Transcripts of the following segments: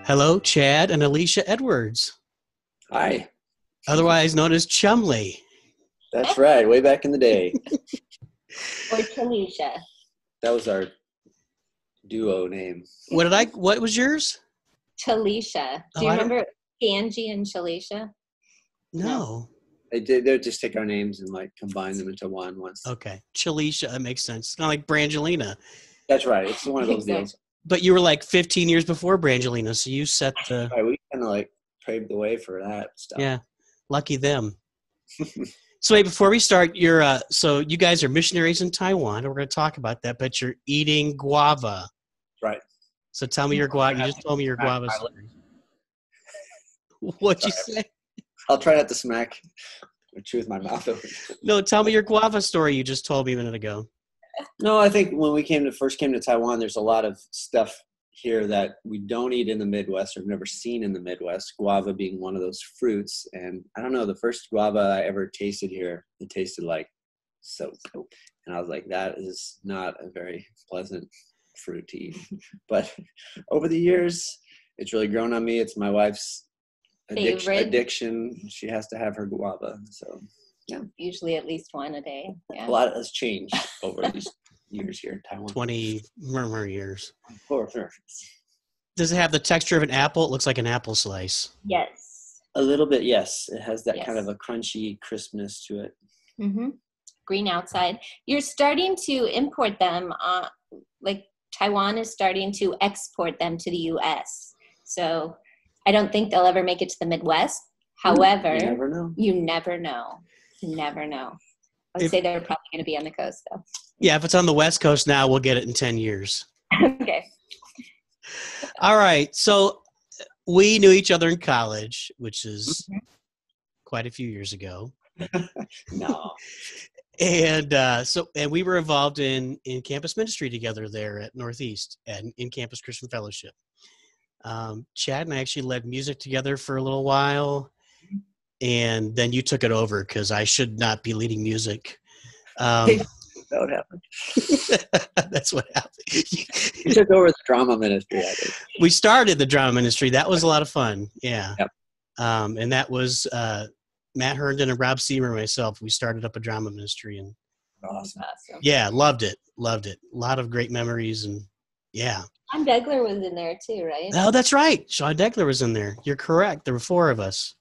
Hello, Chad and Alicia Edwards, Hi. otherwise known as Chumley. That's right. Way back in the day. Or Talisha. That was our duo name. What was yours? Talisha. Do you remember Angie and Shalisha? No. They'll just take our names and like combine them into one once. Okay. Chalisha, that makes sense. It's not like Brangelina. That's right. It's one of those deals. But you were like 15 years before Brangelina, so you set the... Right, we kind of like paved the way for that stuff. Yeah. Lucky them. So wait, before we start, so you guys are missionaries in Taiwan, and we're going to talk about that, but you're eating guava. Right. So tell me your guava. You just told me your guava story. What'd you say? I'll try not to smack or chew with my mouth open. No, tell me your guava story you just told me a minute ago. No, I think when we first came to Taiwan, there's a lot of stuff here that we don't eat in the Midwest or have never seen in the Midwest, guava being one of those fruits. And I don't know, the first guava I ever tasted here, it tasted like soap. And I was like, that is not a very pleasant fruit to eat. But over the years, it's really grown on me. It's my wife's addiction. She has to have her guava. So, yeah. Usually at least one a day. Yeah. A lot has changed over these years here in Taiwan. 20 years. For sure. Does it have the texture of an apple? It looks like an apple slice. Yes. A little bit, yes. It has that kind of a crunchy crispness to it. Mm-hmm. Green outside. You're starting to import them. Like Taiwan is starting to export them to the U.S. So I don't think they'll ever make it to the Midwest. However, you never know. You never know. You never know. I would say they're probably going to be on the coast, though. Yeah, if it's on the West Coast now, we'll get it in 10 years. Okay. All right. So we knew each other in college, which is quite a few years ago. No. And and we were involved in campus ministry together there at Northeast and in Campus Christian Fellowship. Chad and I actually led music together for a little while, and then you took it over because I should not be leading music. That would happen. That's what happened. You took over the drama ministry, I think. We started the drama ministry. That was a lot of fun. Yeah. Yep. And that was Matt Herndon and Rob Seamer and myself. We started up a drama ministry, and awesome. Yeah, loved it. A lot of great memories, and yeah. Sean Degler was in there too, right? Oh, that's right. Sean Degler was in there. You're correct. There were 4 of us.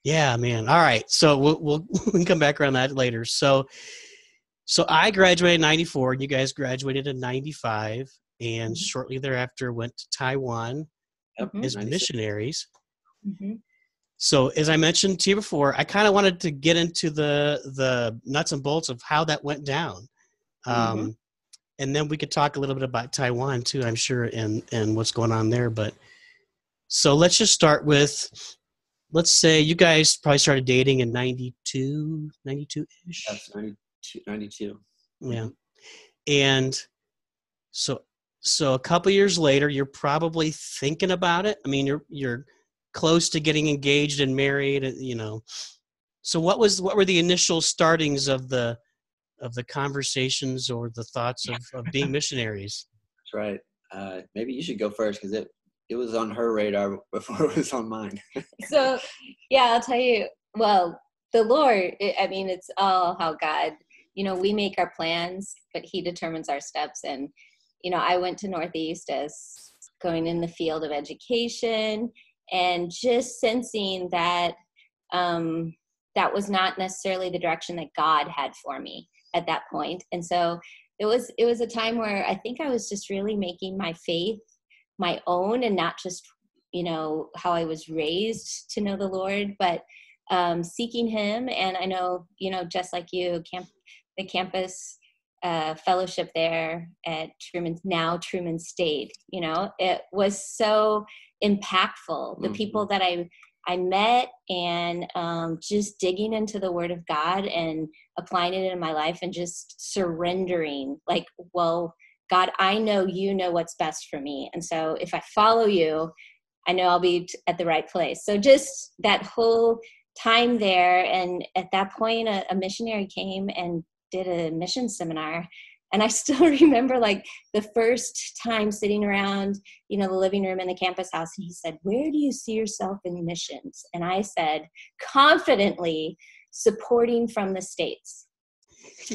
Yeah, man. All right. So we'll come back around that later. So I graduated in 94, and you guys graduated in 95, and shortly thereafter went to Taiwan as missionaries. Mm-hmm. So as I mentioned to you before, I kind of wanted to get into the nuts and bolts of how that went down. And then we could talk a little bit about Taiwan too, I'm sure, and what's going on there. But so let's just start with, let's say you guys probably started dating in 92-ish. That's 92. Yeah. And so a couple years later, you're probably thinking about it. I mean, you're close to getting engaged and married, you know. So what were the initial startings of the conversations or the thoughts of being missionaries? That's right. Maybe you should go first because it was on her radar before it was on mine. So, yeah, I'll tell you. Well, the Lord, it's all how God, we make our plans, but He determines our steps. And, I went to Northeast as going in the field of education and just sensing that that was not necessarily the direction that God had for me at that point. And so it was a time where I think I was just really making my faith my own and not just, how I was raised to know the Lord, but seeking Him. And I know, just like you, the campus fellowship there at Truman State, it was so impactful. The people that I met and just digging into the Word of God and applying it in my life and just surrendering, like, well, God, I know you know what's best for me. And so if I follow you, I know I'll be at the right place. So just that whole time there. And at that point, a missionary came and did a mission seminar And I still remember like the first time sitting around, you know, the living room in the campus house, and he said, "Where do you see yourself in missions?" And I said, confidently, supporting from the States.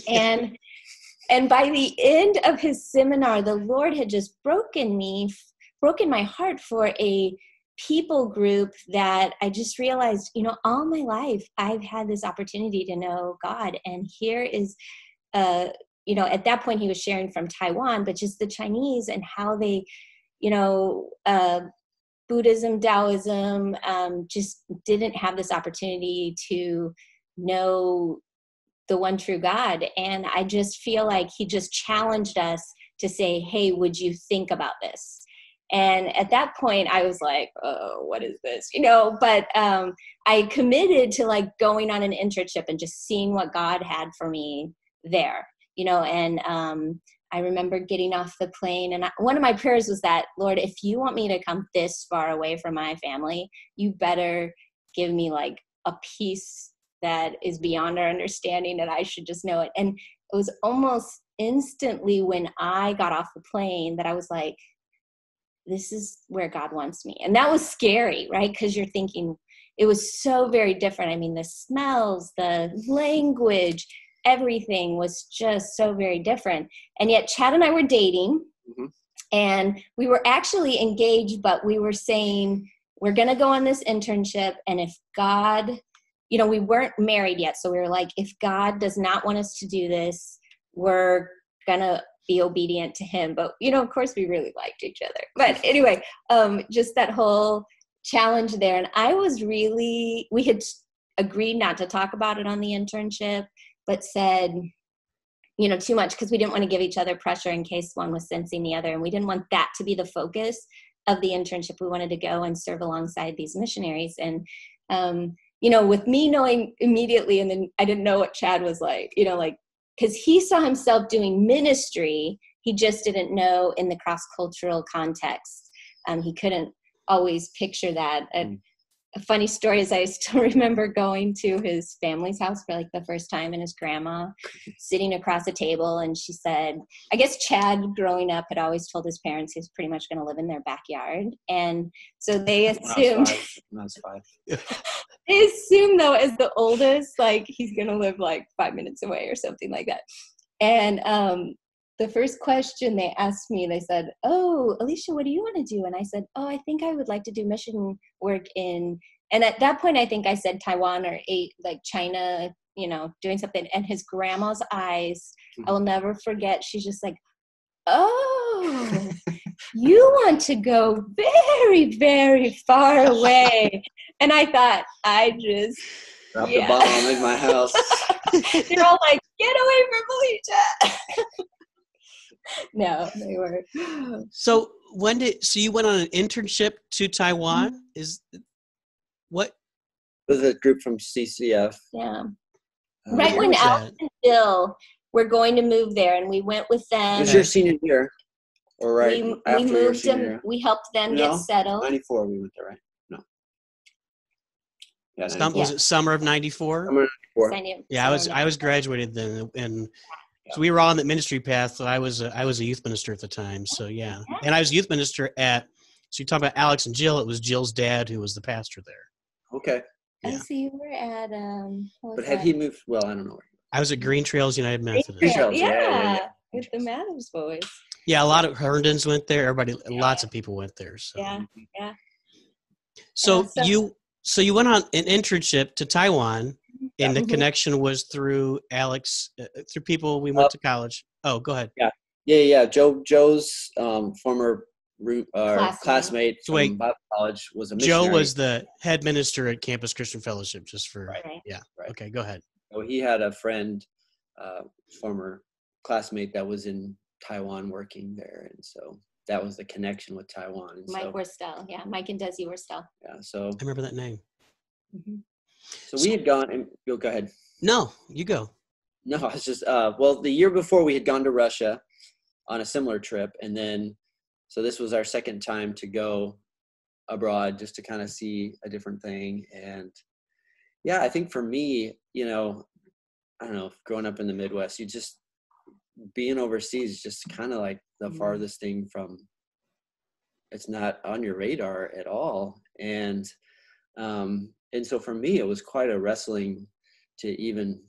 And by the end of his seminar, the Lord had just broken my heart for a people group that I just realized, you know, all my life I've had this opportunity to know God. And here is, you know, at that point he was sharing from Taiwan, but just the Chinese and how they, you know, Buddhism, Taoism, just didn't have this opportunity to know the one true God. And I just feel like he just challenged us to say, hey, would you think about this? And at that point I was like, oh, what is this? You know, but I committed to like going on an internship and just seeing what God had for me there, you know. And I remember getting off the plane, and one of my prayers was that, Lord, if you want me to come this far away from my family, you better give me like a peace that is beyond our understanding, and I should just know it. And it was almost instantly when I got off the plane that I was like, this is where God wants me. And that was scary, right? Because you're thinking, it was so very different. I mean, the smells, the language, everything was just so very different. And yet Chad and I were dating, and we were actually engaged, but we were saying, we're going to go on this internship. And if God, you know, we weren't married yet. So we were like, if God does not want us to do this, we're going to be obedient to him. But, you know, of course we really liked each other. But anyway, just that whole challenge there. And I was really, we had agreed not to talk about it on the internship, but said, you know, too much, because we didn't want to give each other pressure in case one was sensing the other. And we didn't want that to be the focus of the internship. We wanted to go and serve alongside these missionaries. And, you know, with me knowing immediately, and then I didn't know what Chad was like, you know, like, because he saw himself doing ministry, he just didn't know in the cross-cultural context. He couldn't always picture that. And a funny story is I still remember going to his family's house for like the first time, and his grandma sitting across a table, and she said, I guess Chad growing up had always told his parents he was pretty much going to live in their backyard. And so they assumed, when I was five. they assume though, as the oldest, like he's going to live like 5 minutes away or something like that. And the first question they asked me, they said, "Oh, Alicia, what do you want to do?" And I said, "Oh, I think I would like to do mission work in," and at that point, I think I said Taiwan or like China, you know, doing something. And his grandma's eyes, I will never forget. She's just like, "Oh, you want to go very, very far away." And I thought, I just dropped the bomb in my house. They're all like, "Get away from Alicia." No, they were. So you went on an internship to Taiwan? Is what? With a group from CCF. Yeah. Right when was Alex and Bill were going to move there, and we went with them. It was your senior year, or right we after your moved senior them. year? We helped them get settled. 94 we went there, right? No. Yeah, Was it summer of 94? Summer of 94. Yeah, I was graduated then, and so we were all on that ministry path. So I was a youth minister at the time. So yeah, and I was a youth minister at. So you talk about Alex and Jill. It was Jill's dad who was the pastor there. Okay. Yeah. So you were at but had he moved? Well, I don't know. I was at Green Trails United Methodist. Green Trails, yeah, with the Adams boys. Yeah, a lot of Herndons went there. Lots of people went there. So. Yeah. So you went on an internship to Taiwan, and the connection was through Alex, through people we went to college. Oh, go ahead. Yeah. Joe's former classmate from Bible college was a missionary. Joe was the head minister at Campus Christian Fellowship, just for right. Okay, go ahead. So he had a friend, former classmate that was in Taiwan working there, and so that was the connection with Taiwan. And Mike Worstel, Mike and Desi Worstel. Yeah, so I remember that name. So we had gone, and you'll go ahead. No, you go. No, I was just well, the year before we had gone to Russia on a similar trip, and then so this was our second time to go abroad just to kind of see a different thing. And yeah, I think for me, you know, I don't know, growing up in the Midwest, being overseas is just kind of like the farthest thing from, it's not on your radar at all. And so for me, it was quite a wrestling to even,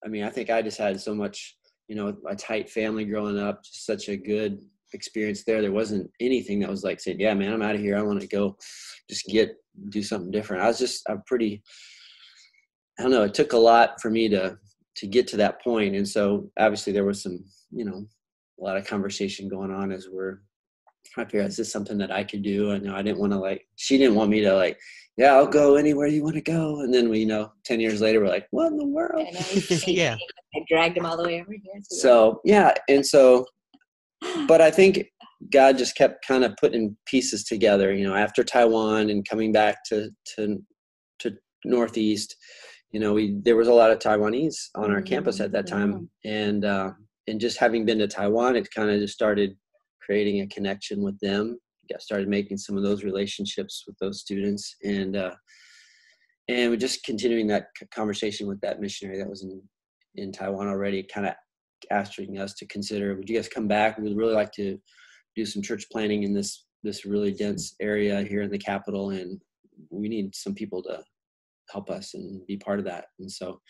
I mean, I think I just had so much, you know, a tight family growing up, just such a good experience there. There wasn't anything that was like saying, yeah, man, I'm out of here. I want to go just do something different. I'm pretty, I don't know, it took a lot for me to get to that point. And so obviously there was some, you know, a lot of conversation going on as we're trying to figure out, is this something that I could do? And I didn't want to she didn't want me to yeah, I'll go anywhere you want to go. And then we, 10 years later, we're like, what in the world? Yeah. I dragged him all the way over here. So, yeah. And so, but I think God just kept kind of putting pieces together, after Taiwan and coming back to Northeast, there was a lot of Taiwanese on our campus at that time. And just having been to Taiwan, it kind of just started creating a connection with them. Started making some of those relationships with those students, and we're just continuing that conversation with that missionary that was in Taiwan already, kind of asking us to consider, would you guys come back? We'd really like to do some church planting in this really dense area here in the capital, and we need some people to help us and be part of that. And so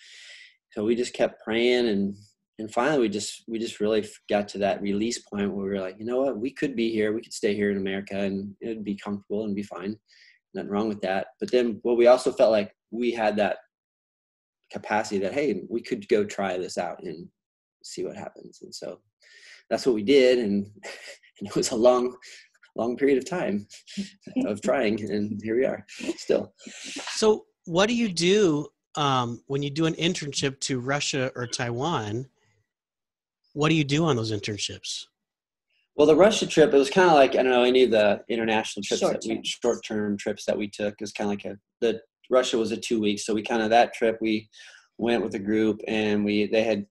we just kept praying, and finally we just really got to that release point where we were like, you know what, we could be here, we could stay here in America, and it'd be comfortable and be fine. Nothing wrong with that. But then we also felt like we had that capacity that, hey, we could go try this out and see what happens. And so that's what we did. And it was a long period of time of trying, and here we are still. So what do you do when you do an internship to Russia or Taiwan? What do you do on those internships? Well, the Russia trip, it was kind of like, I don't know, any of the international trips short-term trips that we took. It was kind of like the Russia was a 2 weeks. So that trip, we went with a group, and they had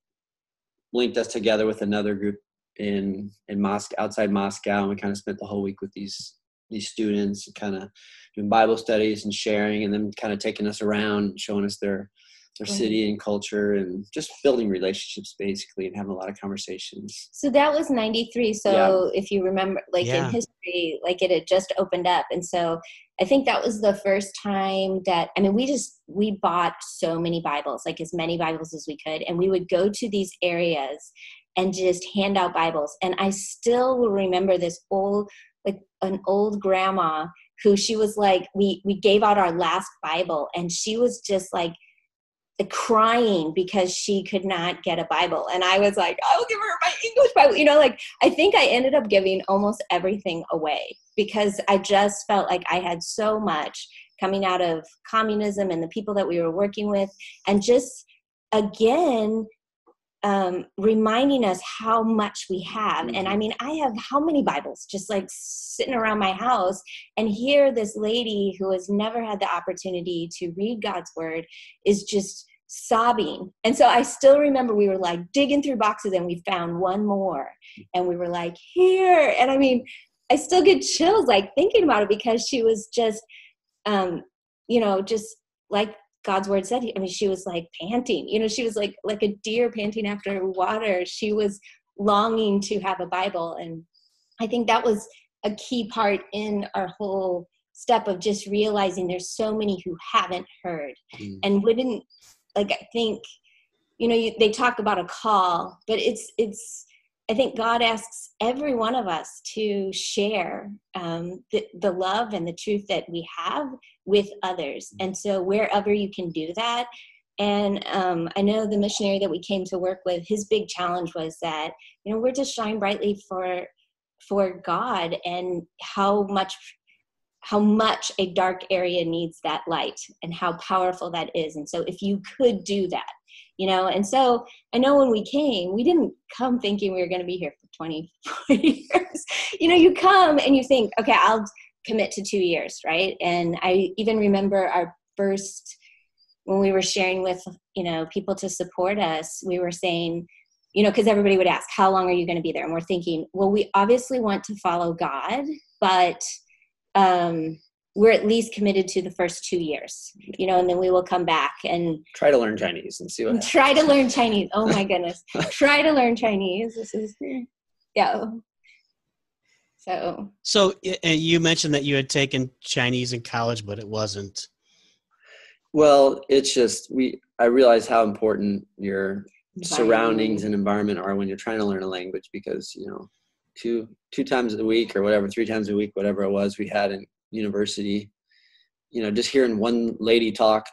linked us together with another group in Moscow, outside Moscow. And we kind of spent the whole week with these students, kind of doing Bible studies and sharing, and then kind of taking us around and showing us their city and culture, and just building relationships basically, and having a lot of conversations. So that was 93. So if you remember, in history, it had just opened up. And so I think that was the first time that, we bought so many Bibles, as many Bibles as we could. And we would go to these areas and just hand out Bibles. And I still will remember this an old grandma who, she was we gave out our last Bible, and she was just crying because she could not get a Bible. And I was like, I will give her my English Bible. I think I ended up giving almost everything away, because I just felt like I had so much coming out of communism and the people that we were working with. And just, again, reminding us how much we have. And I have how many Bibles just sitting around my house, and here this lady who has never had the opportunity to read God's word is just sobbing. And so I still remember we were digging through boxes, and we found one more, and we were here. And I still get chills thinking about it, because she was just, just like God's word said. She was panting, she was like a deer panting after water. She was longing to have a Bible. And I think that was a key part in our whole step of just realizing there's so many who haven't heard and wouldn't, I think, they talk about a call, but it's, I think God asks every one of us to share the love and the truth that we have with others. And so wherever you can do that. And I know the missionary that we came to work with, his big challenge was that, we're to shine brightly for God, and how much a dark area needs that light, and how powerful that is. And so if you could do that, and so I know when we came, we didn't come thinking we were going to be here for 24 years. You come and you think, okay, I'll commit to 2 years, right? And I even remember our first, when we were sharing with, people to support us, we were saying, because everybody would ask, how long are you going to be there? And we're thinking, well, we obviously want to follow God, but we're at least committed to the first 2 years, you know, and then we will come back and try to learn Chinese and see what happens. Try to learn Chinese. Oh my goodness. Try to learn Chinese. This is, yeah. So you mentioned that you had taken Chinese in college, but it wasn't. Well, it's just, I realize how important your surroundings and environment are when you're trying to learn a language, because, you know, two times a week or whatever, 3 times a week, whatever it was we had in university, you know, just hearing one lady talk,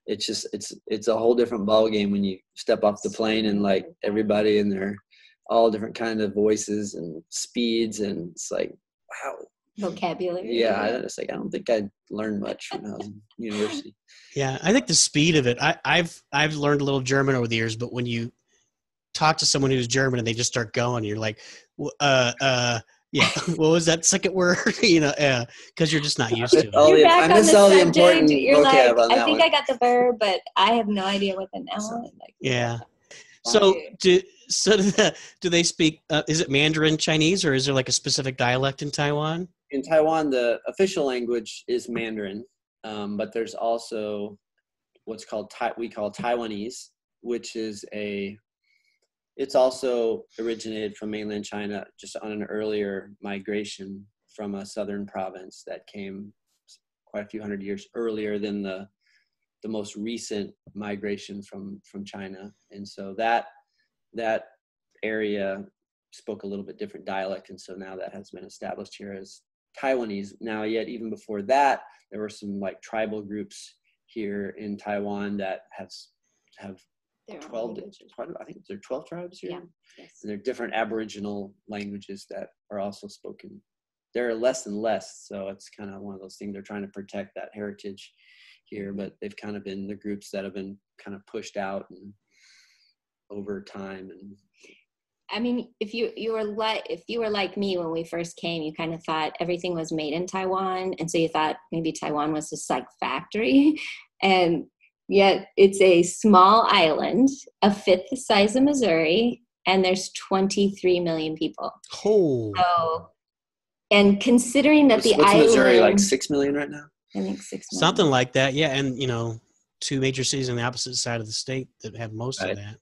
it's just, it's a whole different ball game when you step off the plane and like everybody in their all different kind of voices and speeds. And it's like, wow. Vocabulary. Yeah. It's like, I don't think I learned much when I was in university. Yeah. I think the speed of it, I've learned a little German over the years, but when you talk to someone who's German and they just start going, you're like, yeah, what was that second word? You know, because you're just not used to it. I miss all the important you're vocab on that I think one. I got the verb, but I have no idea what the noun is. Like, yeah. So do they speak, is it Mandarin Chinese, or is there like a specific dialect in Taiwan? In Taiwan, the official language is Mandarin, but there's also what's called, we call Taiwanese, which is it's also originated from mainland China, just on an earlier migration from a southern province that came quite a few hundred years earlier than the most recent migration from China. And so that area spoke a little bit different dialect. And so now that has been established here as Taiwanese. Now, yet even before that, there were some like tribal groups here in Taiwan that have 12, I think there are 12 tribes here. Yeah. Yes. And there are different Aboriginal languages that are also spoken. There are less and less, so it's kind of one of those things. They're trying to protect that heritage here, but they've kind of been the groups that have been kind of pushed out and over time. And I mean, if you were like me when we first came, you kind of thought everything was made in Taiwan, and so you thought maybe Taiwan was just like factory, and yet it's a small island, a fifth the size of Missouri, and there's 23 million people. Oh. So, and considering that what's Missouri, like 6 million right now? I think 6 million. Something like that, yeah. And, you know, 2 major cities on the opposite side of the state that have most of that.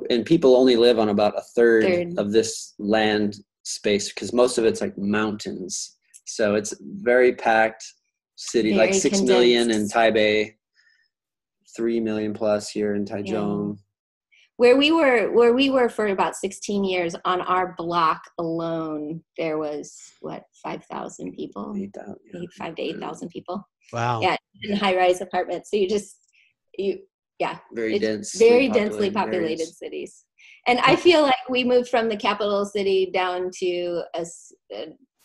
And people only live on about a third of this land space, because most of it's like mountains. So it's very packed city, very like 6 million in Taipei, 3 million plus here in Taichung. Yeah. Where we were for about 16 years, on our block alone, there was 5,000 people, 5,000 to 8,000 people. Wow. Yeah, in high-rise apartments. So very densely populated cities. And I feel like we moved from the capital city down to a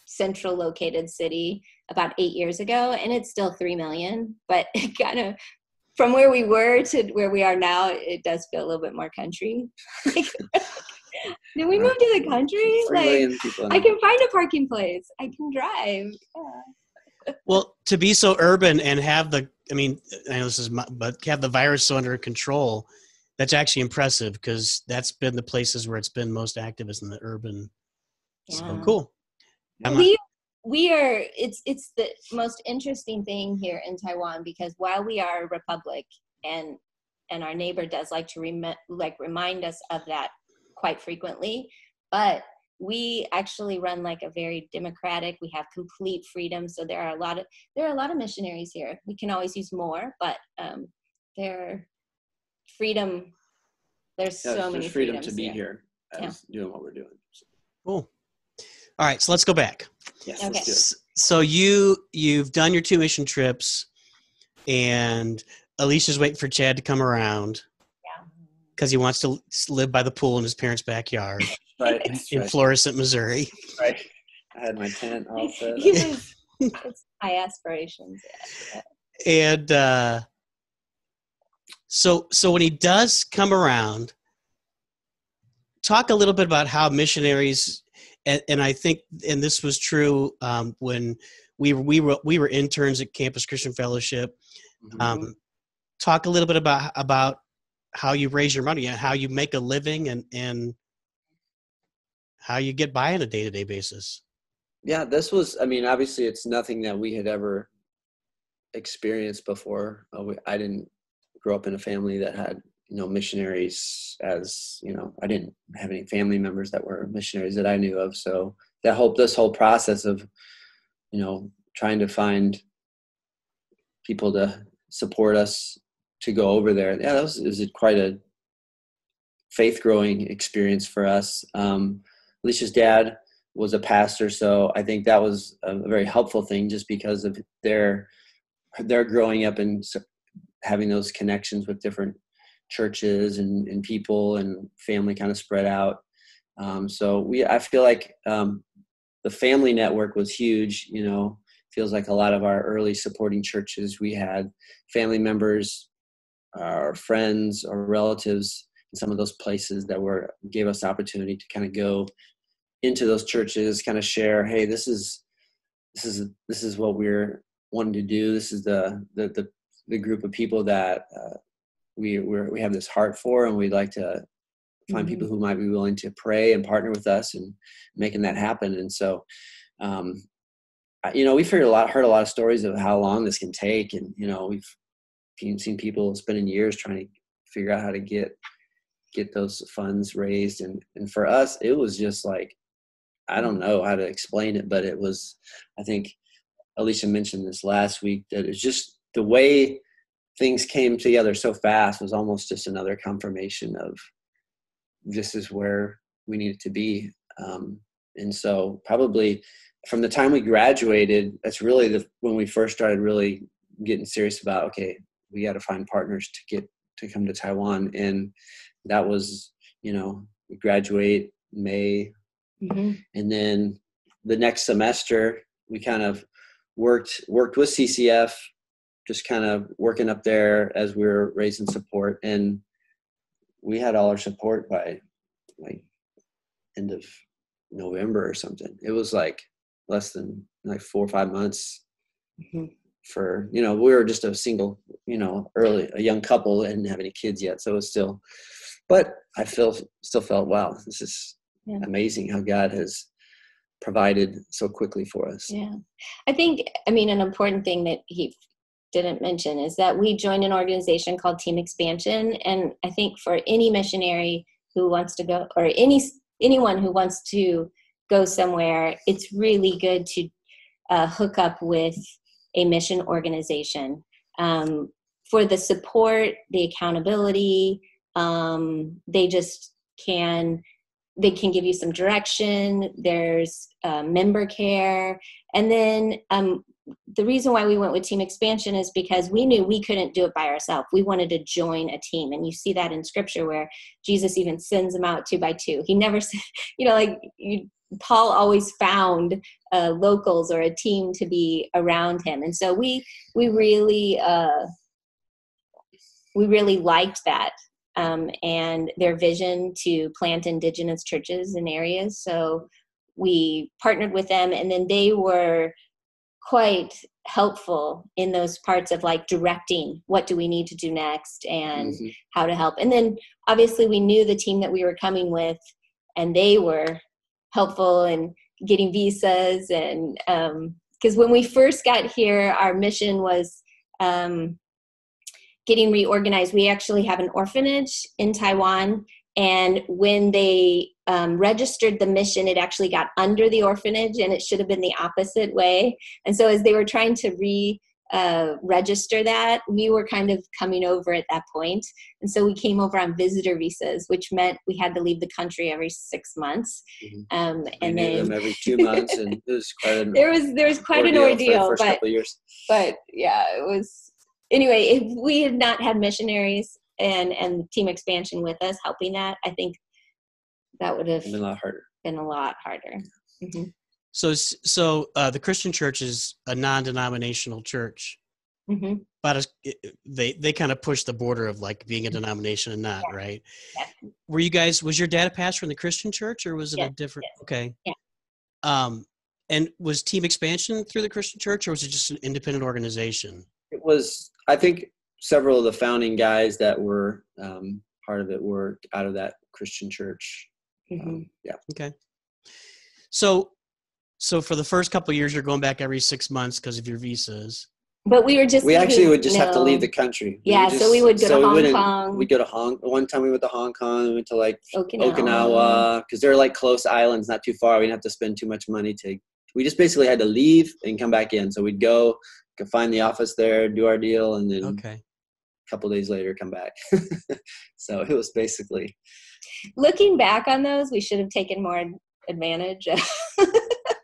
central located city about 8 years ago, and it's still 3 million, but it kind of, from where we were to where we are now, it does feel a little bit more country. Did we move to the country? Like, I can find a parking place. I can drive. Yeah. Well, to be so urban and have I know this is but have the virus so under control, that's actually impressive, because that's been the places where it's been most active, is in the urban. Yeah. So cool. We are, it's the most interesting thing here in Taiwan, because while we are a republic, and our neighbor does like to remind us of that quite frequently, but we actually run like a very democratic, we have complete freedom. So there are a lot of missionaries here. We can always use more, but there's freedom. There's many freedom to be here. Doing what we're doing. Cool. All right, so let's go back. Yes, okay. Let's do it. So you've done your 2 mission trips, and Alicia's waiting for Chad to come around. Yeah. Because he wants to live by the pool in his parents' backyard. Right. in Florissant, Missouri. Right. I had my tent all set. It's high aspirations. Yeah. And so when he does come around, talk a little bit about how missionaries, and I think, and this was true when we were interns at Campus Christian Fellowship. Talk a little bit about how you raise your money and how you make a living, and how you get by on a day-to-day basis. Yeah, this was, I mean, obviously it's nothing that we had ever experienced before. I didn't grow up in a family that had, missionaries as, I didn't have any family members that were missionaries that I knew of. So this whole process of, trying to find people to support us to go over there. Yeah, it was quite a faith growing experience for us. Alicia's dad was a pastor, so I think that was a very helpful thing, just because of their growing up and having those connections with different churches and people and family kind of spread out. I feel like the family network was huge. Feels like a lot of our early supporting churches, we had family members, our friends or relatives in some of those places that gave us the opportunity to kind of go into those churches, kind of share, hey, this is what we're wanting to do. This is the group of people that we have this heart for, and we'd like to find people who might be willing to pray and partner with us and making that happen. And so, we've heard a lot of stories of how long this can take, and we've seen people spending years trying to figure out how to get those funds raised. And for us, it was just like, I don't know how to explain it, but it was, I think Alicia mentioned this last week, that it's just the way things came together so fast was almost just another confirmation of this is where we needed to be. And so probably from the time we graduated, that's really when we first started really getting serious about, okay, we got to find partners to come to Taiwan. And that was, we graduate May. And then the next semester we kind of worked with CCF, just kind of working up there as we were raising support. And we had all our support by like end of November or something. It was like less than like 4 or 5 months for, we were just a single, a young couple and didn't have any kids yet. So it was still, but I still felt, wow, this is amazing how God has provided so quickly for us. Yeah. I think, an important thing that he didn't mention is that we joined an organization called Team Expansion. And I think for any missionary who wants to go, or anyone who wants to go somewhere, it's really good to hook up with a mission organization for the support, the accountability. They can give you some direction. There's member care. And then the reason why we went with Team Expansion is because we knew we couldn't do it by ourselves. We wanted to join a team. And you see that in scripture where Jesus even sends them out 2 by 2. He never said, Paul always found locals or a team to be around him. And so we really liked that. And their vision to plant indigenous churches in areas. So we partnered with them, and then they were quite helpful in those parts of like directing what do we need to do next and how to help. And then obviously we knew the team that we were coming with, and they were helpful in getting visas. And because when we first got here, our mission was getting reorganized. We actually have an orphanage in Taiwan, and when they registered the mission, it actually got under the orphanage, and it should have been the opposite way. And so as they were trying to register that, we were kind of coming over at that point. And so we came over on visitor visas, which meant we had to leave the country every 6 months. And then them every 2 months, and it was quite there was quite an ordeal, but yeah, it was. Anyway, if we had not had missionaries and Team Expansion with us helping that, I think that would have been a lot harder. So the Christian church is a non-denominational church, but they kind of push the border of like being a denomination and not, right? Yeah. Was your dad a pastor in the Christian church, or was it a different? Yes. Okay. Yeah. And was Team Expansion through the Christian church, or was it just an independent organization? It was, I think several of the founding guys that were part of it were out of that Christian church. Okay. So So for the first couple of years, you're going back every 6 months because of your visas. But we actually would just have to leave the country. So we would go to Hong Kong. We'd go to one time we went to Hong Kong, we went to like Okinawa, because they're like close islands, not too far. We didn't have to spend too much money we just basically had to leave and come back in. So we'd go find the office there, do our deal, and then a couple days later come back. So it was basically. Looking back on those, we should have taken more advantage.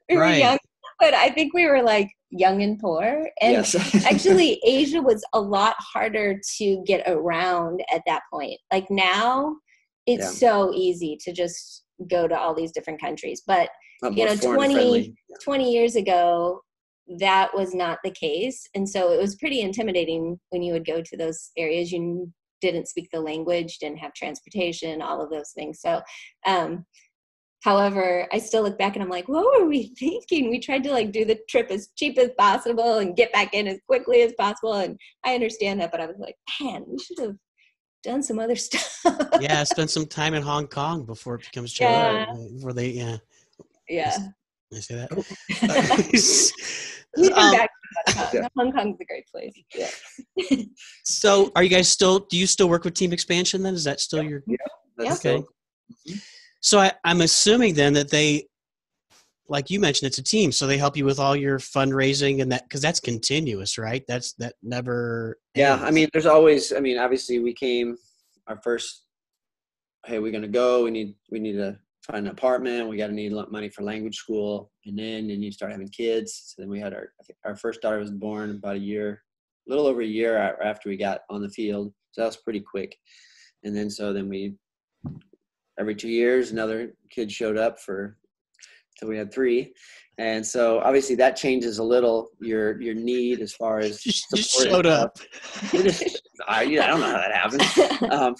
We were right. young, but I think we were like young and poor. And yes. Actually, Asia was a lot harder to get around at that point. Like now, it's so easy to just go to all these different countries. But, 20 years ago, that was not the case. And so it was pretty intimidating when you would go to those areas. You didn't speak the language, didn't have transportation, all of those things. So, however, I still look back and I'm like, what were we thinking? We tried to like do the trip as cheap as possible and get back in as quickly as possible. And I understand that, but I was like, man, we should have done some other stuff. Yeah, spend some time in Hong Kong before it becomes before they Yeah. I say that. We come back to Hong Kong. Hong Kong's a great place. Yeah. So are you guys do you still work with Team Expansion then? Is that still your? Yeah. That's okay. Still. So I'm assuming then that they, like you mentioned, it's a team. So they help you with all your fundraising and that, because that's continuous, right? That never. Yeah. ends. I mean, there's always, obviously we came our first, hey, we're going to go. We need to find an apartment. We got to need money for language school. And then you start having kids. So then we had our first daughter was born about a little over a year after we got on the field. So that was pretty quick. And then, every 2 years, another kid showed up till we had 3. And so obviously that changes a little your need as far as just showed up. I don't know how that happened.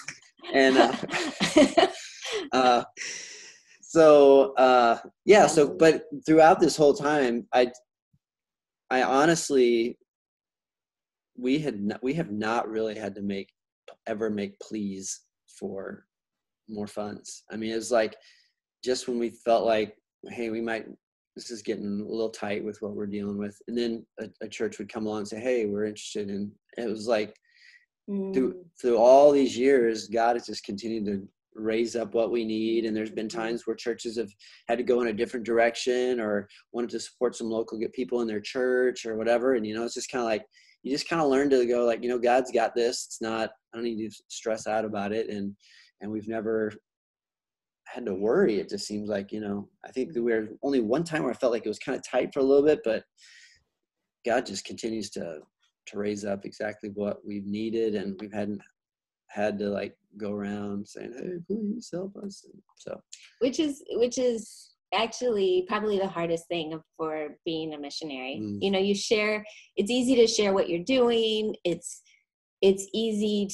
But throughout this whole time, I honestly, we have not really had to ever make pleas for more funds. I mean, it was like just when we felt like, hey, this is getting a little tight with what we're dealing with, and then a church would come along and say, hey, we're interested in. It was like through all these years, God has just continued to raise up what we need. And there's been times where churches have had to go in a different direction or wanted to support some local people in their church or whatever. And it's just kind of like you just kind of learn to go like, God's got this. It's not. I don't need to stress out about it. And we've never had to worry. It just seems like, I think that we're only one time where I felt like it was kind of tight for a little bit, but God just continues to raise up exactly what we've needed. And we've had to like go around saying, hey, please help us. And so, which is actually probably the hardest thing for being a missionary. You share, it's easy to share what you're doing. It's easy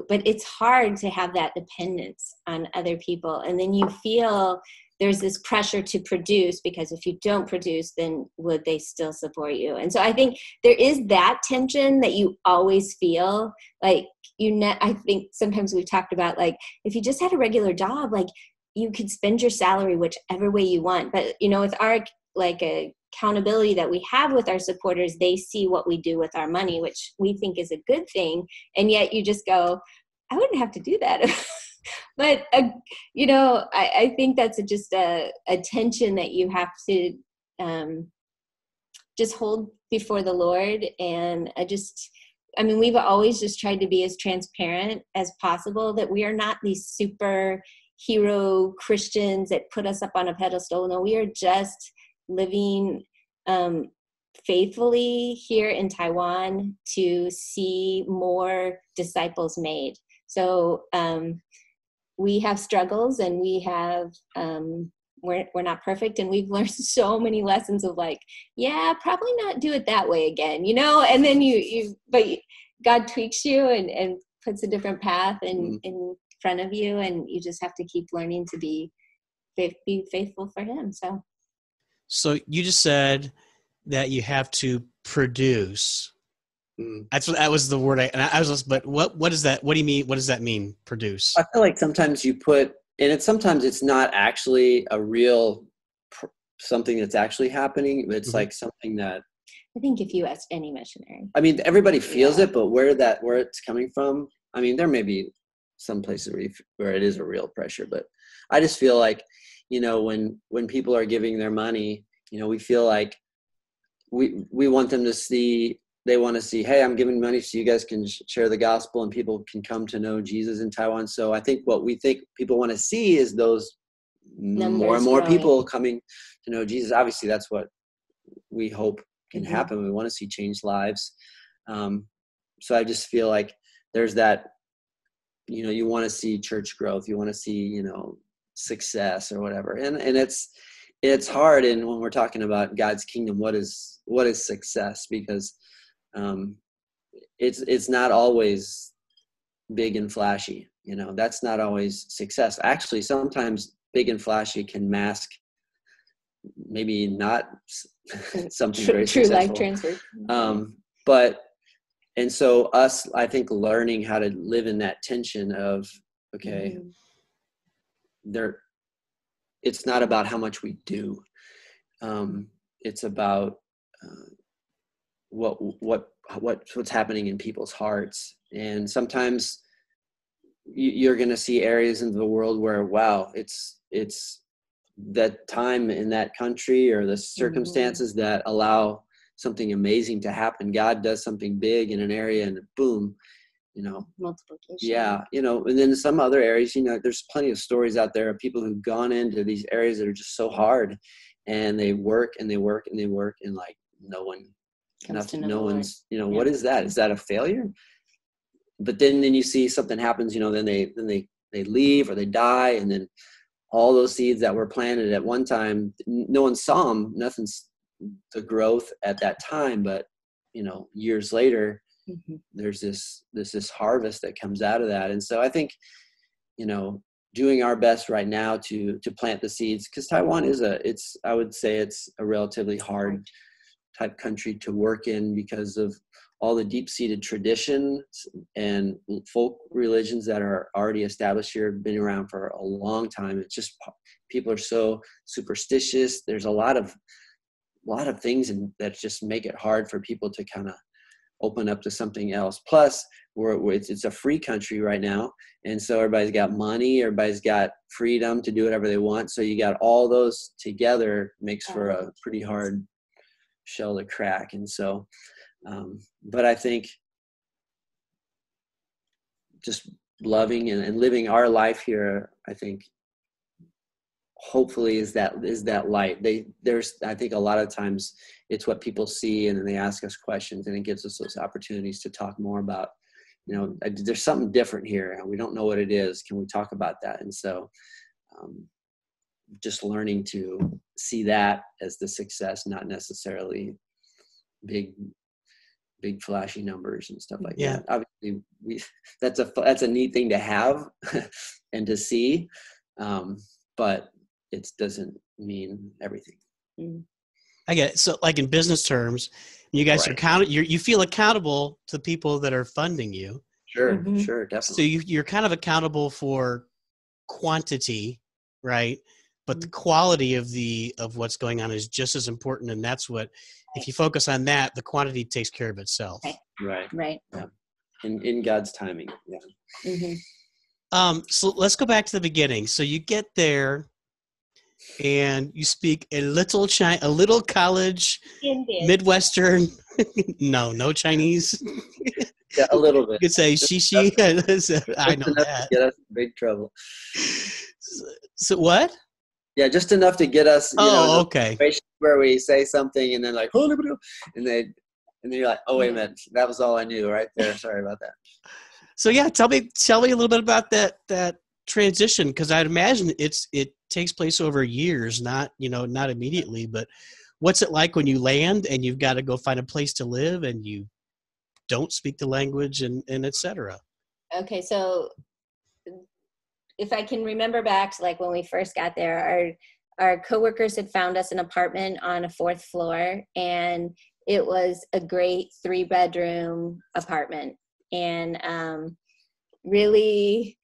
but it's hard to have that dependence on other people. And then you feel there's this pressure to produce, because if you don't produce, then would they still support you? And so I think there is that tension that you always feel like, I think sometimes we've talked about, like, if you just had a regular job, like you could spend your salary whichever way you want. But, with our, like a accountability that we have with our supporters, they see what we do with our money, which we think is a good thing. And yet you just go, I wouldn't have to do that. But, I think that's just a tension that you have to just hold before the Lord. And we've always just tried to be as transparent as possible, that we are not these super hero Christians that put us up on a pedestal. No, we are just living faithfully here in Taiwan to see more disciples made. So we have struggles, and we have we're not perfect, and we've learned so many lessons of like, yeah, probably not do it that way again, and then but God tweaks you and puts a different path in front of you, and you just have to keep learning to be faithful for Him. So you just said that you have to produce. That was the word but what is that? What do you mean? What does that mean? Produce? I feel like sometimes you sometimes it's not actually a real something that's actually happening. It's like something that, I think if you asked any missionary, I mean, everybody feels it, but where it's coming from, I mean, there may be some places where it is a real pressure, but I just feel like, you know, when people are giving their money, you know, we feel like we want them to see, they want to see, hey, I'm giving money so you guys can share the gospel and people can come to know Jesus in Taiwan. So I think what we think people want to see is those numbers more and more growing. people coming to know Jesus. Obviously, that's what we hope can happen. We want to see changed lives. So I just feel like there's that, you know, you want to see church growth, you want to see, you know, success or whatever. And it's hard. And when we're talking about God's kingdom, what is success? Because it's not always big and flashy, you know, that's not always success. Actually, sometimes big and flashy can mask maybe not something very true successful. life transfer. But, and so I think learning how to live in that tension of, okay, it's not about how much we do. It's about what's happening in people's hearts. And sometimes you're going to see areas in the world where, wow, it's that time in that country or the circumstances that allow something amazing to happen. God does something big in an area and boom, you know, Multiplication. Yeah. You know, and then some other areas, you know, there's plenty of stories out there of people who've gone into these areas that are just so hard and they work and they work and they work and like no one's, you know, what is that? Is that a failure? But then you see something happens, you know, then they leave or they die. And then all those seeds that were planted at one time, no one saw them, nothing's the growth at that time. But, you know, years later, there's this harvest that comes out of that. And so I think, you know, doing our best right now to plant the seeds, because Taiwan I would say it's a relatively hard type country to work in because of all the deep-seated traditions and folk religions that are already established here, been around for a long time. It's just, people are so superstitious. There's a lot of things that just make it hard for people to kind of open up to something else. Plus, it's a free country right now. And so everybody's got money, everybody's got freedom to do whatever they want. So you got all those together makes for a pretty hard shell to crack. And so, but I think just loving and living our life here, I think hopefully is that light. I think a lot of times it's what people see and then they ask us questions and it gives us those opportunities to talk more about, you know, there's something different here and we don't know what it is. Can we talk about that? And so just learning to see that as the success, not necessarily big flashy numbers and stuff like that. Obviously that's a neat thing to have and to see. But it doesn't mean everything. I get it. So like in business terms, you guys are you feel accountable to the people that are funding you. Sure, sure, definitely. So you're kind of accountable for quantity, right? But the quality of what's going on is just as important. And that's what, if you focus on that, the quantity takes care of itself. Right. Yeah. In God's timing. Yeah. So let's go back to the beginning. So you get there and you speak a little college Indian. Midwestern. no Chinese. Yeah, a little bit. You could say shishi. I know that. Get us in big trouble. So what? Yeah, just enough to get us. Okay. Where we say something and then like, and then you're like, oh wait a minute, that was all I knew right there. Sorry about that. So yeah, tell me a little bit about that transition, because I'd imagine it takes place over years, not immediately. But what's it like when you land and you've got to go find a place to live and you don't speak the language and et cetera? Okay, so if I can remember back to like when we first got there, our coworkers had found us an apartment on a 4th floor, and it was a great 3-bedroom apartment, and really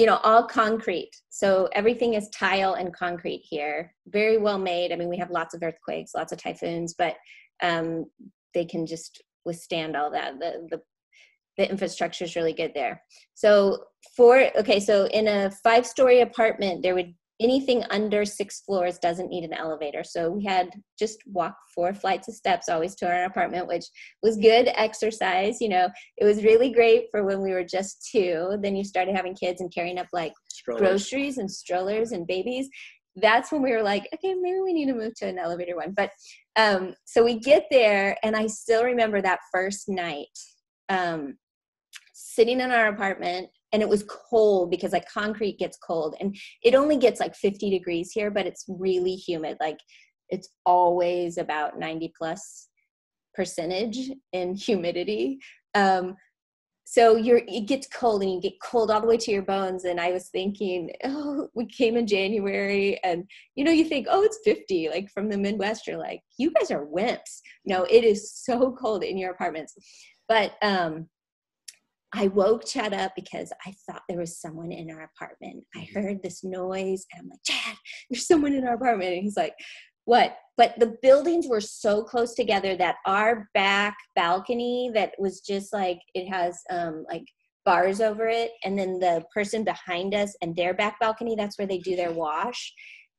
all concrete. So everything is tile and concrete here. Very well made. I mean, we have lots of earthquakes, lots of typhoons, but they can just withstand all that. The infrastructure is really good there. So so in a 5-story apartment, anything under 6 floors doesn't need an elevator. So we had just walk 4 flights of steps always to our apartment, which was good exercise. It was really great for when we were just 2. Then you started having kids and carrying up like groceries and strollers and babies. That's when we were like, okay, maybe we need to move to an elevator one. But so we get there, and I still remember that first night sitting in our apartment. And it was cold because like concrete gets cold, and it only gets like 50 degrees here, but it's really humid. Like it's always about 90+% in humidity. So it gets cold, and you get cold all the way to your bones. And I was thinking, we came in January, and you think, it's 50, like from the Midwest, you're like, you guys are wimps. No, it is so cold in your apartments. But I woke Chad up because I thought there was someone in our apartment. I heard this noise, and I'm like, Chad, there's someone in our apartment. And he's like, what? But the buildings were so close together that our back balcony that was just like, it has like bars over it. And then the person behind us and their back balcony, that's where they do their wash.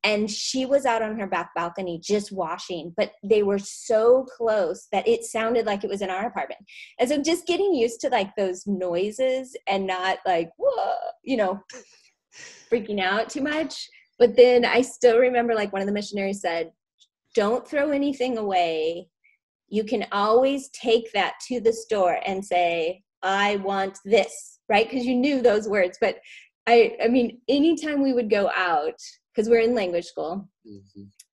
And she was out on her back balcony just washing, but they were so close that it sounded like it was in our apartment. And so just getting used to like those noises and not like, whoa, freaking out too much. But then I still remember like one of the missionaries said, don't throw anything away. You can always take that to the store and say, I want this, right? Because you knew those words. But I mean, anytime we would go out, because we're in language school,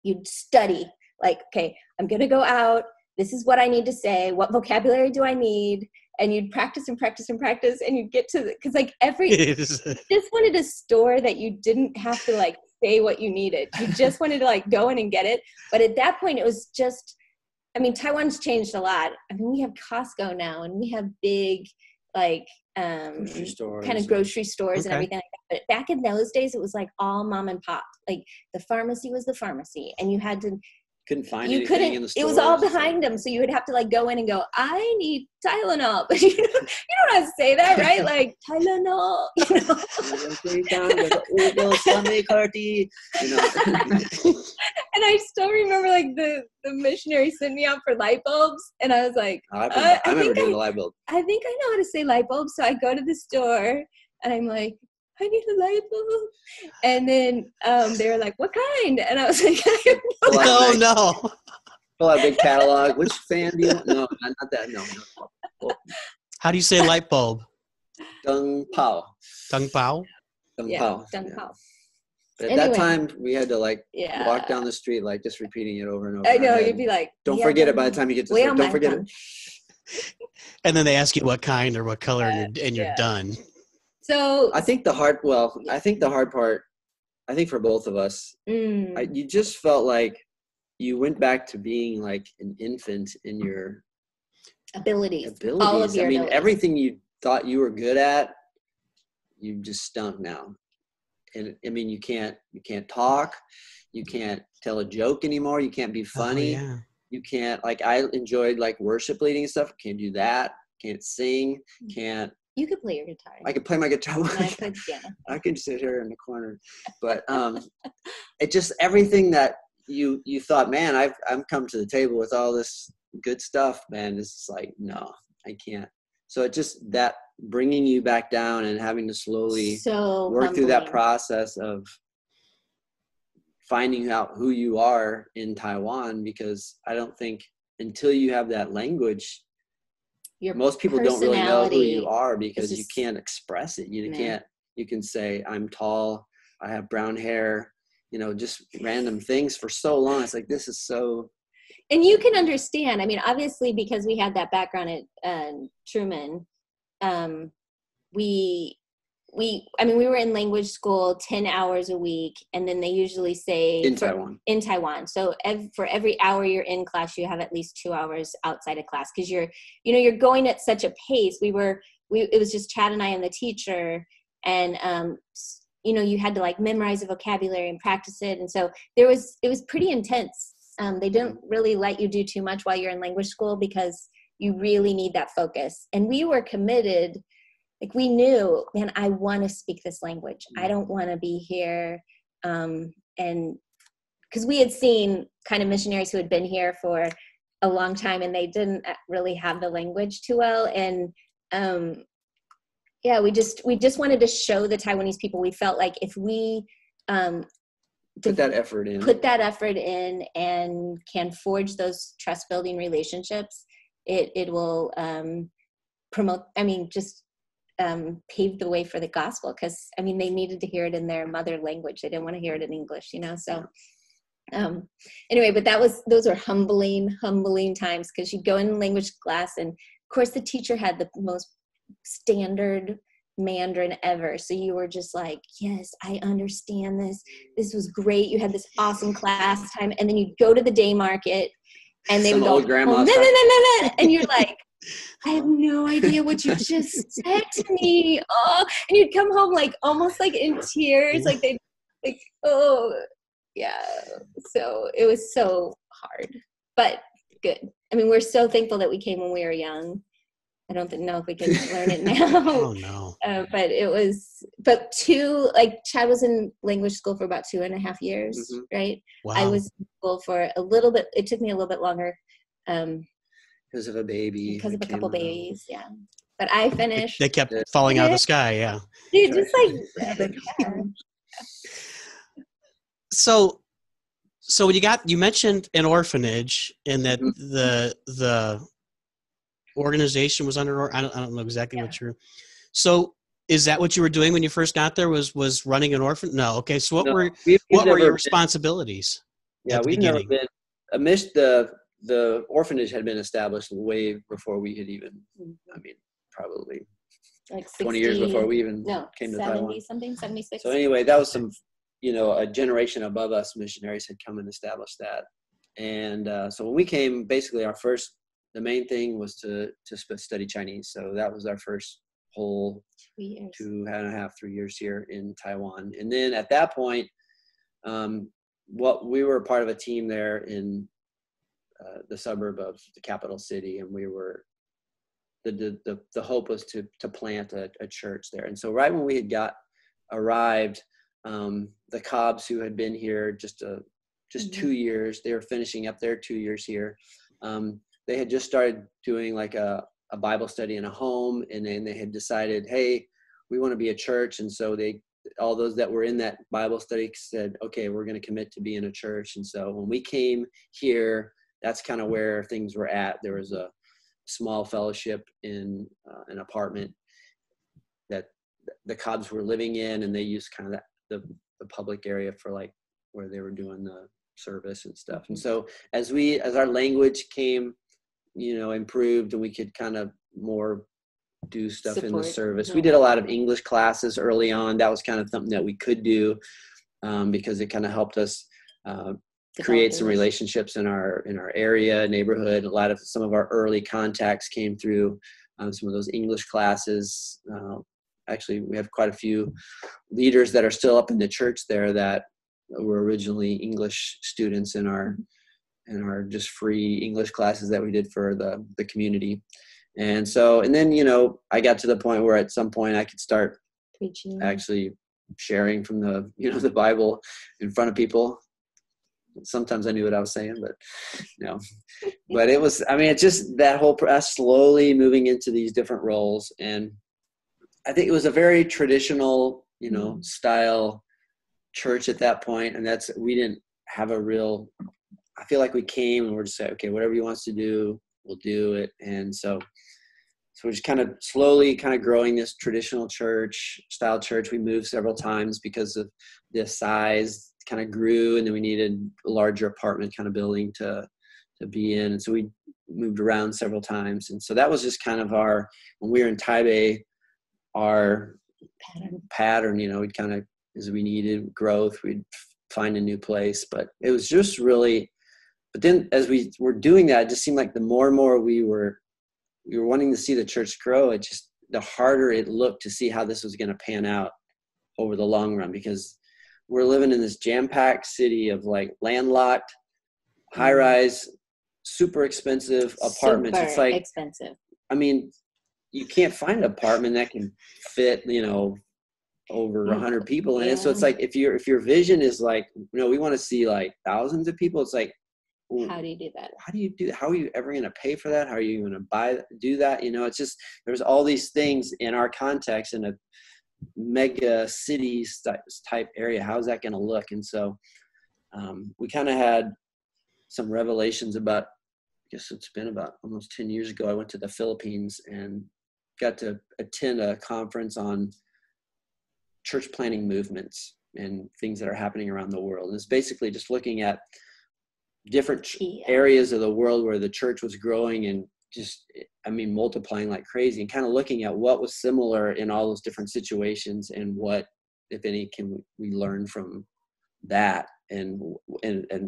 you'd study like, okay, I'm going to go out. This is what I need to say. What vocabulary do I need? And you'd practice and practice and practice, and you'd get to because like just wanted a store that you didn't have to like say what you needed. You just wanted to like go in and get it. But at that point, it was just, I mean, Taiwan's changed a lot. I mean, we have Costco now, and we have big like grocery stores and everything like that. But back in those days, it was like all mom and pop. Like the pharmacy was the pharmacy, and you couldn't find anything in the store. It was all behind them, so you would have to like go in and go, I need Tylenol. But you don't have to say that, right? Like Tylenol, And I still remember like the missionary sent me out for light bulbs, and I was like, I remember doing the light bulb. I think I know how to say light bulb, so I go to the store, and I'm like, I need a light bulb. And then they were like, what kind? And I was like, I have no. Pull out a big catalog. Which fan do you want? No, not that. No. How do you say light bulb? Dung pao. Dung pao? Dung pao. But at that time, we had to like walk down the street, like just repeating it over and over. I know, you'd be like, don't forget it by the time you get to the store. Don't forget it. And then they ask you what kind or what color, and you're done. So I think the hard part, I think for both of us, you just felt like you went back to being like an infant in your abilities. All of your abilities. Everything you thought you were good at, you just stunk now. And I mean, you can't talk, you can't tell a joke anymore, you can't be funny, you can't, like, I enjoyed like worship leading and stuff, can't do that, can't sing, can't. You could play your guitar. I could play my guitar. And I play piano. I could sit here in the corner, but it just everything that you thought, man, I'm come to the table with all this good stuff, man. It's like, no, I can't. So it just that bringing you back down and having to slowly work through that process of finding out who you are in Taiwan, because I don't think until you have that language, most people don't really know who you are because you can't express it. You can't. You can say I'm tall, I have brown hair, just random things for so long. It's like, this is so. And you can understand. I mean, obviously, because we had that background at Truman, we were in language school 10 hours a week, and then they usually say in Taiwan. So for every hour you're in class, you have at least 2 hours outside of class, because you're going at such a pace. It was just Chad and I and the teacher, And, you had to like memorize a vocabulary and practice it. And so it was pretty intense. They didn't really let you do too much while you're in language school because you really need that focus. And we were committed. Like we knew, man, I want to speak this language. I don't want to be here. And because we had seen kind of missionaries who had been here for a long time and they didn't really have the language too well. And we just wanted to show the Taiwanese people, we felt like if we put that effort in and can forge those trust building relationships, it will promote, paved the way for the gospel, because they needed to hear it in their mother language. They didn't want to hear it in English, so anyway, but those are humbling times, because you go in language class and of course the teacher had the most standard Mandarin ever, so you were just like, yes, I understand this was great, you had this awesome class time, and then you'd go to the day market and they would go, oh, and you're like, I have no idea what you just said to me. Oh, and you'd come home like almost like in tears, like they like, oh yeah. So it was so hard, but good. We're so thankful that we came when we were young. I don't know if we can learn it now. Oh no. But Chad was in language school for about 2.5 years, right? Wow. I was in school for a little bit. It took me a little bit longer. Because of a baby. Because of a couple babies, yeah. But I finished. They kept falling out of the sky, yeah. Dude, just like. Yeah. So when you mentioned an orphanage, and that the organization was under, I don't know exactly what you're. So is that what you were doing when you first got there? Was running an orphan? No. Okay. So what were your responsibilities? Yeah, we've never been amidst the orphanage had been established way before we had even, probably like 20 years before we even came to Taiwan. 76. So anyway, that was some, a generation above us missionaries had come and established that. And so when we came, basically the main thing was to study Chinese. So that was our first whole 2.5, 3 years here in Taiwan. And then at that point, we were part of a team there in the suburb of the capital city, and we were the hope was to plant a church there. And so right when we had arrived, the Cobbs, who had been here just 2 years, they were finishing up their 2 years here. They had just started doing like a Bible study in a home, and then they had decided, hey, we want to be a church. And so all those that were in that Bible study said, okay, we're going to commit to being a church. And so when we came here, that's kind of where things were at. There was a small fellowship in an apartment that the Cobbs were living in, and they used kind of the public area for like where they were doing the service and stuff. And so as our language came, improved, and we could kind of more do stuff in the service. We did a lot of English classes early on. That was kind of something that we could do because it kind of helped us create some relationships in our area, neighborhood. Some of our early contacts came through some of those English classes. Actually, we have quite a few leaders that are still up in the church there that were originally English students in our just free English classes that we did for the community. And then, I got to the point where at some point I could start preaching, actually sharing from the Bible in front of people. Sometimes I knew what I was saying, but but it was, it's just that whole process, slowly moving into these different roles. And I think it was a very traditional, style church at that point. And we didn't have I feel like we came and we're just saying, okay, whatever he wants to do, we'll do it. And so we're just kind of slowly kind of growing this traditional style church. We moved several times because of the size kind of grew, and then we needed a larger apartment kind of building to be in. And so we moved around several times. And so that was just kind of when we were in Taipei, our pattern, we'd kind of, as we needed growth, we'd find a new place. But it was just really, but then as we were doing that, it just seemed like the more and more we were wanting to see the church grow, the harder it looked to see how this was going to pan out over the long run, because we're living in this jam-packed city of like landlocked, high-rise, super expensive apartments. Super it's like expensive. I mean, you can't find an apartment that can fit, over 100 people in it. So it's like, if your vision is like, we want to see like thousands of people, it's like, how do you do that? How are you ever going to pay for that? How are you going to do that? It's just, there's all these things in our context in a mega city type area. How's that going to look? And so we kind of had some revelations about, I guess it's been about almost 10 years ago. I went to the Philippines and got to attend a conference on church planting movements and things that are happening around the world. And it's basically just looking at different areas of the world where the church was growing and just, multiplying like crazy, and kind of looking at what was similar in all those different situations and what, if any, can we learn from that, and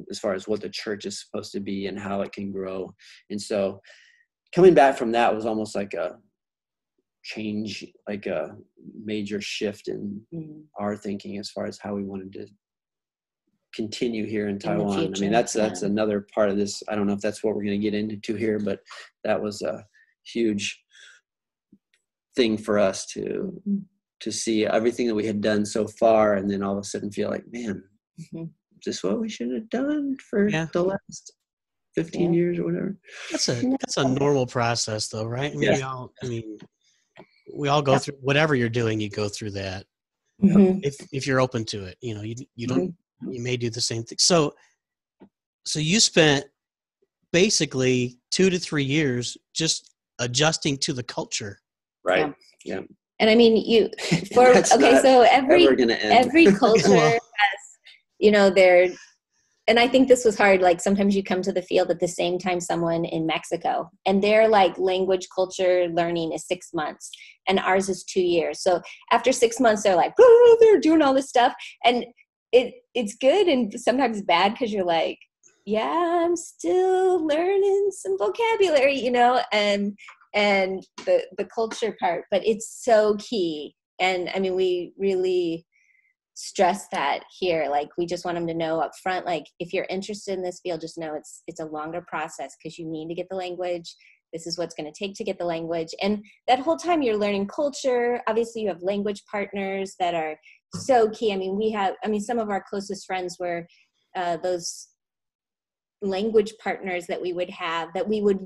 as far as what the church is supposed to be and how it can grow. And so coming back from that was almost like a change, like a major shift in our thinking as far as how we wanted to continue here in Taiwan. That's another part of this. I don't know if that's what we're going to get into here, but that was a huge thing for us to see everything that we had done so far, and then all of a sudden feel like, man, is this what we should have done for the last 15 years or whatever? That's a normal process though, right? We all go through whatever you're doing, you go through that. If you're open to it, you don't, you may do the same thing. So you spent basically 2 to 3 years just adjusting to the culture. Right. Yeah. And so every culture has, and I think this was hard. Like sometimes you come to the field at the same time someone in Mexico, and their like language culture learning is 6 months and ours is 2 years. So after 6 months, they're like, oh, they're doing all this stuff. And it's good and sometimes bad, because you're like, yeah, I'm still learning some vocabulary, and the culture part, but it's so key. And we really stress that here. Like, we just want them to know up front, like, if you're interested in this field, just know it's a longer process, because you need to get the language. This is what's going to take to get the language. And that whole time you're learning culture. Obviously you have language partners that are so key. Some of our closest friends were those language partners that we would have, that we would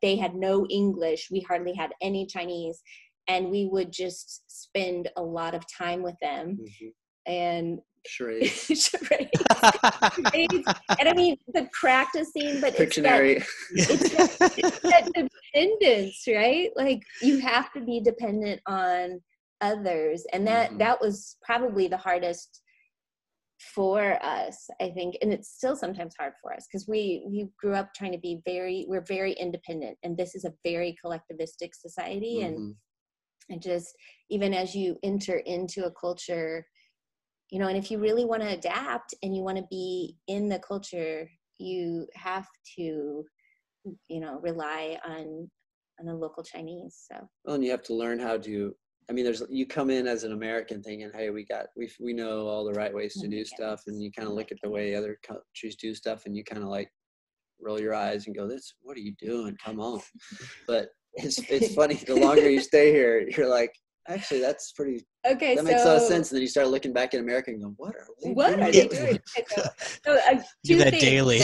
they had no English. We hardly had any Chinese, and we would just spend a lot of time with them. And charades. And the practicing, but Pictionary. It's that dependence, right? Like, you have to be dependent on others, and that was probably the hardest for us, I think. And it's still sometimes hard for us, because we grew up trying to be we're very independent, and this is a very collectivistic society. And just, even as you enter into a culture, and if you really want to adapt and you want to be in the culture, you have to, rely on a local Chinese. So, well, and you have to learn how to, you come in as an American thinking, hey, we know all the right ways to do stuff. And you kind of look at the way other countries do stuff, and you kind of like roll your eyes and go, what are you doing? Come on. But it's funny. The longer you stay here, you're like, actually, that's pretty. Okay, that makes a lot of sense. And then you start looking back at America and go, "What are they doing?" Do that daily.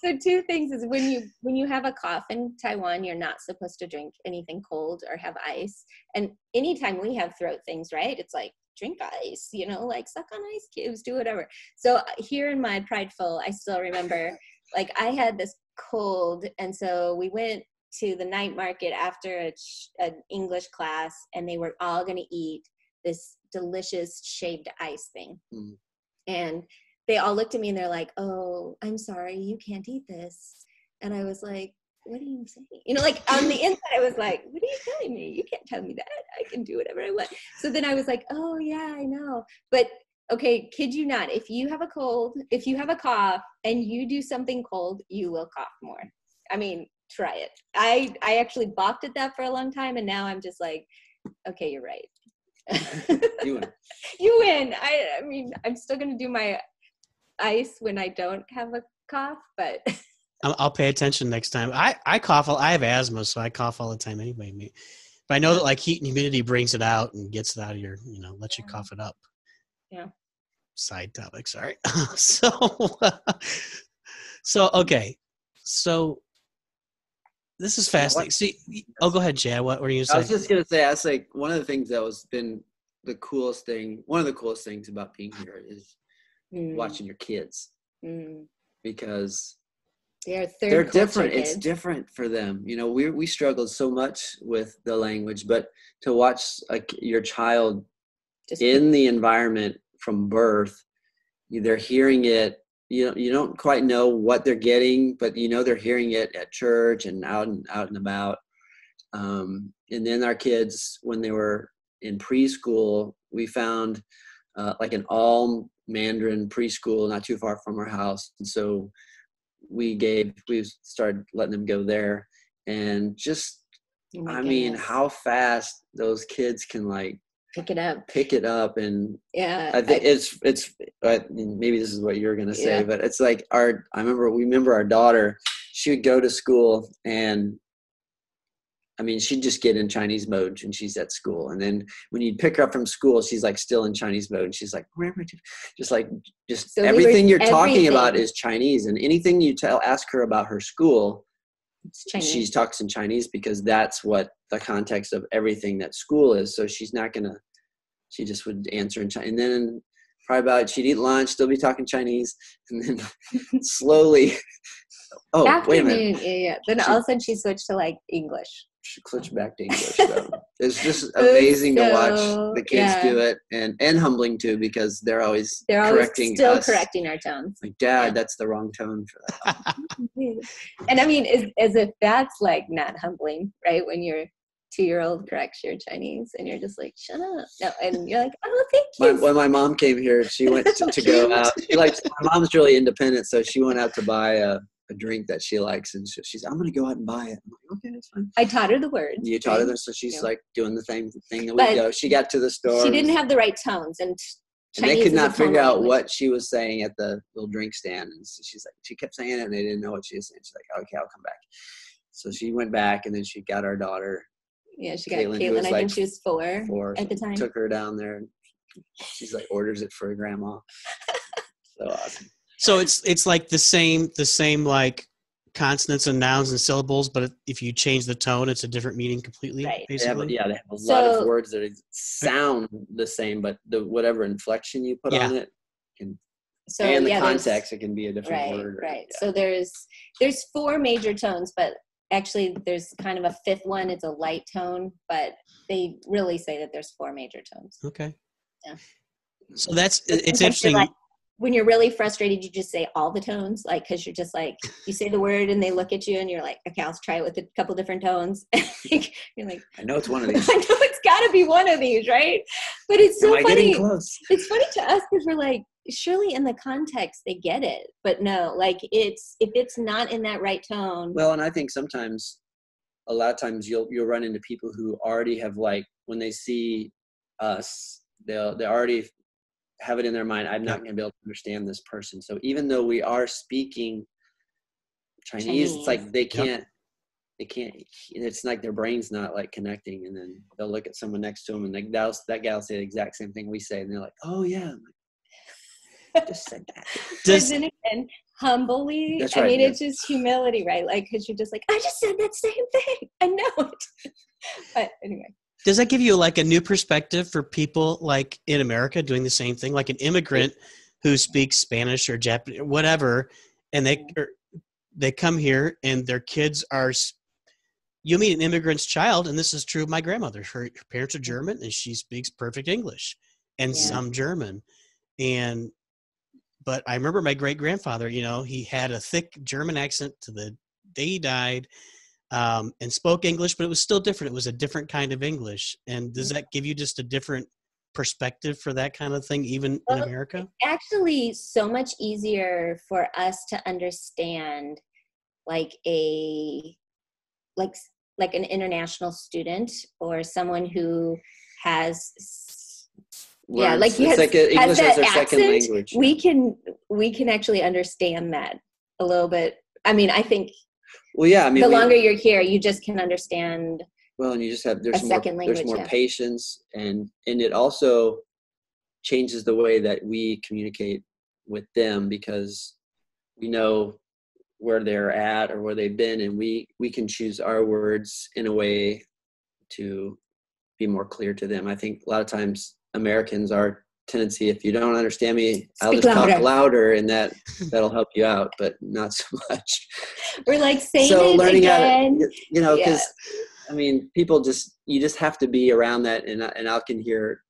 So 2 things is, when you have a cough in Taiwan, you're not supposed to drink anything cold or have ice. And anytime we have throat things, right? It's like, drink ice, like suck on ice cubes, do whatever. So here in my prideful, I still remember, like, I had this cold, and so we went to the night market after an English class, and they were all going to eat this delicious shaved ice thing. And they all looked at me and they're like, oh, I'm sorry, you can't eat this. And I was like, what are you saying? Like, on the inside, I was like, what are you telling me? You can't tell me that. I can do whatever I want. So then I was like, oh yeah, I know. But okay, kid you not, if you have a cold, if you have a cough and you do something cold, you will cough more. try it. I actually balked at that for a long time, and now I'm just like, okay, you're right. You win. You win. I mean, I'm still gonna do my ice when I don't have a cough, but I'll pay attention next time. I cough. I have asthma, so I cough all the time anyway. But I know that like heat and humidity brings it out and gets it out of your, lets you cough it up. Yeah. Side topic. Sorry. So okay. So this is fascinating. See, go ahead, Chad. What were you saying? I was just gonna say, that's like one of the things that was been the coolest thing. One of the coolest things about being here is watching your kids, because they're different. It's different for them. We struggled so much with the language, but to watch like your child in the environment from birth, they're hearing it. You don't quite know what they're getting, but they're hearing it at church and out and about. And then our kids, when they were in preschool, we found like an all Mandarin preschool not too far from our house, and so we started letting them go there, and just how fast those kids can like pick it up. And I think it's maybe this is what you're gonna say, but it's like we remember our daughter, she would go to school, and she'd just get in Chinese mode when she's at school, and then when you'd pick her up from school, she's like still in Chinese mode, and she's like, so everything you're talking about is Chinese, and anything you ask her about her school, she talks in Chinese, because that's what the context of everything that school is. So she just would answer in Chinese, and then probably she'd eat lunch, still be talking Chinese, and then slowly, wait a minute. Then all of a sudden she switched to like English. She switched back to English. So it's just amazing to watch the kids do it, and humbling too, because they're always correcting our tones. Like, Dad, that's the wrong tone for that. And as if that's like not humbling, right? When your 2-year-old corrects your Chinese, and you're just like, shut up. No, and you're like, oh, thank you. When my mom came here, she went to go out. My mom's really independent, so she went out to buy a drink that she likes, and she's, I'm going to go out and buy it. I'm like, okay, that's fine. I taught her the words. You taught her, so she's like doing the same thing that we go. She got to the store. She didn't have the right tones, and they could not figure out what she was saying at the little drink stand. And so she kept saying it, and they didn't know what she was saying. She's like, okay, I'll come back. So she went back, and then she got our daughter. Yeah, she got Caitlin. I think she was four at the time. Took her down there, and she's like, orders it for her grandma. So awesome. So it's like the same like consonants and nouns and syllables, but if you change the tone, it's a different meaning completely. Right. Basically. They have a lot of words that sound the same, but whatever inflection you put on it can. And the context, it can be a different word. Right. So there's 4 major tones, but actually there's kind of a 5th one. It's a light tone, but they really say that there's 4 major tones. Okay. Yeah. So it's interesting. Like, when you're really frustrated, you just say all the tones, like, because you're just like, you say the word and they look at you and you're like, okay, I'll try it with a couple different tones. You're like, I know it's one of these. I know it's got to be one of these, right? But it's so funny. It's funny to us because we're like, surely in the context they get it, but no, like if it's not in that right tone. Well, and I think a lot of times you'll run into people who already have, like, when they see us, they already have it in their mind, I'm not going to be able to understand this person. So even though we are speaking Chinese, it's like they can't, it's like their brain's not like connecting, and then they'll look at someone next to them, and that gal say the exact same thing we say, and they're like, oh yeah, I just said that. Then again, humbly, that's right, I mean, it's just humility, right? Like, because you're just like, I just said that same thing. I know it. But anyway. Does that give you like a new perspective for people like in America doing the same thing, like an immigrant who speaks Spanish or Japanese, whatever, and they come here and their kids are, you meet an immigrant's child, and this is true of my grandmother. Her parents are German, and she speaks perfect English and some German. But I remember my great-grandfather, he had a thick German accent to the day he died. And spoke English, but it was still different. It was a different kind of English. And does that give you just a different perspective for that kind of thing, even in America? Actually, so much easier for us to understand like a like an international student or someone who has English as their second language. We can actually understand that a little bit. I mean, I think the longer you're here, you just can understand. Well, and you just have there's more patience, and it also changes the way that we communicate with them, because we know where they're at or where they've been, and we can choose our words in a way to be more clear to them. I think a lot of times Americans, our tendency, if you don't understand me, I'll just talk louder, and that'll help you out, but not so much. We're like saying so it learning again. How to, because I mean, you just have to be around that, and I can hear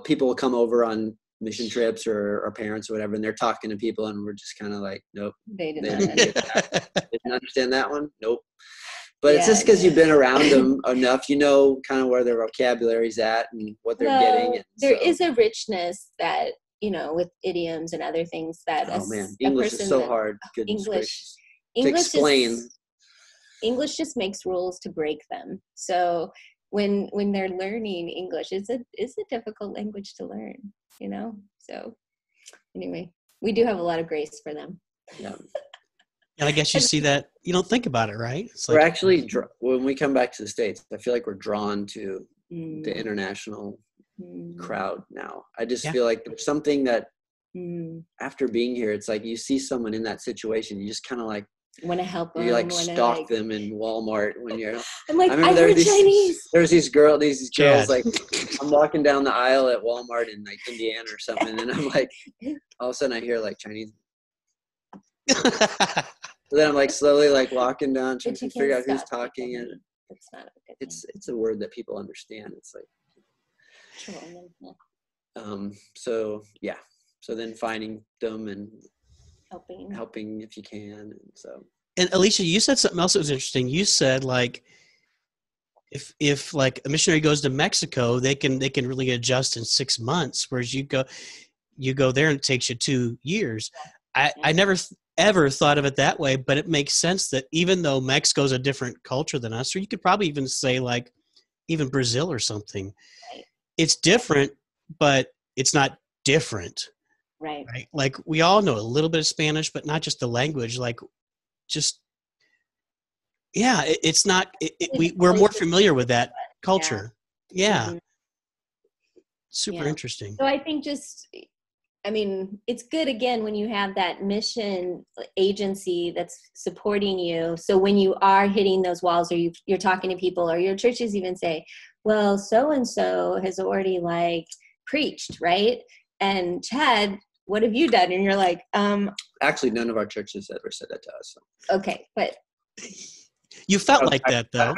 people will come over on mission trips or our parents or whatever, and they're talking to people, and we're just kind of like, nope, they didn't understand that one, nope. But it's just because you've been around them enough, kind of where their vocabulary's at and what they're getting. And there is a richness that, with idioms and other things that. Oh man, English is so hard. English to explain. English just makes rules to break them. So when they're learning English, it's a difficult language to learn. So anyway, we do have a lot of grace for them. Yeah. And I guess you see that you don't think about it, right? It's we're actually, when we come back to the States, I feel like we're drawn to the international crowd now. I just feel like there's something that after being here, it's like you see someone in that situation, you just kind of like want to help them. You stalk them in Walmart when you're. I'm like, I heard Chinese. There's these girls like I'm walking down the aisle at Walmart in like Indiana or something, and I'm like, all of a sudden I hear like Chinese. So then I'm like slowly like walking down trying to figure out who's talking, and it's not a good it's a word that people understand. It's like so then finding them and helping if you can. And Alicia, you said something else that was interesting. You said like if like a missionary goes to Mexico, they can really adjust in 6 months, whereas you go there and it takes you 2 years. I never ever thought of it that way, but it makes sense that even though Mexico's a different culture than us, or you could probably even say like even Brazil or something, it's different, but it's not different. Right. Like we all know a little bit of Spanish, but not just the language, like just, it's not, we're more familiar with that culture. Yeah. Mm-hmm. Super interesting. So I think it's good again when you have that mission agency that's supporting you. So when you are hitting those walls, or you're talking to people, or your churches even say, well, so-and-so has already like preached, right? And Chad, what have you done? And you're like, actually, none of our churches ever said that to us. So. Okay, but you felt like that though.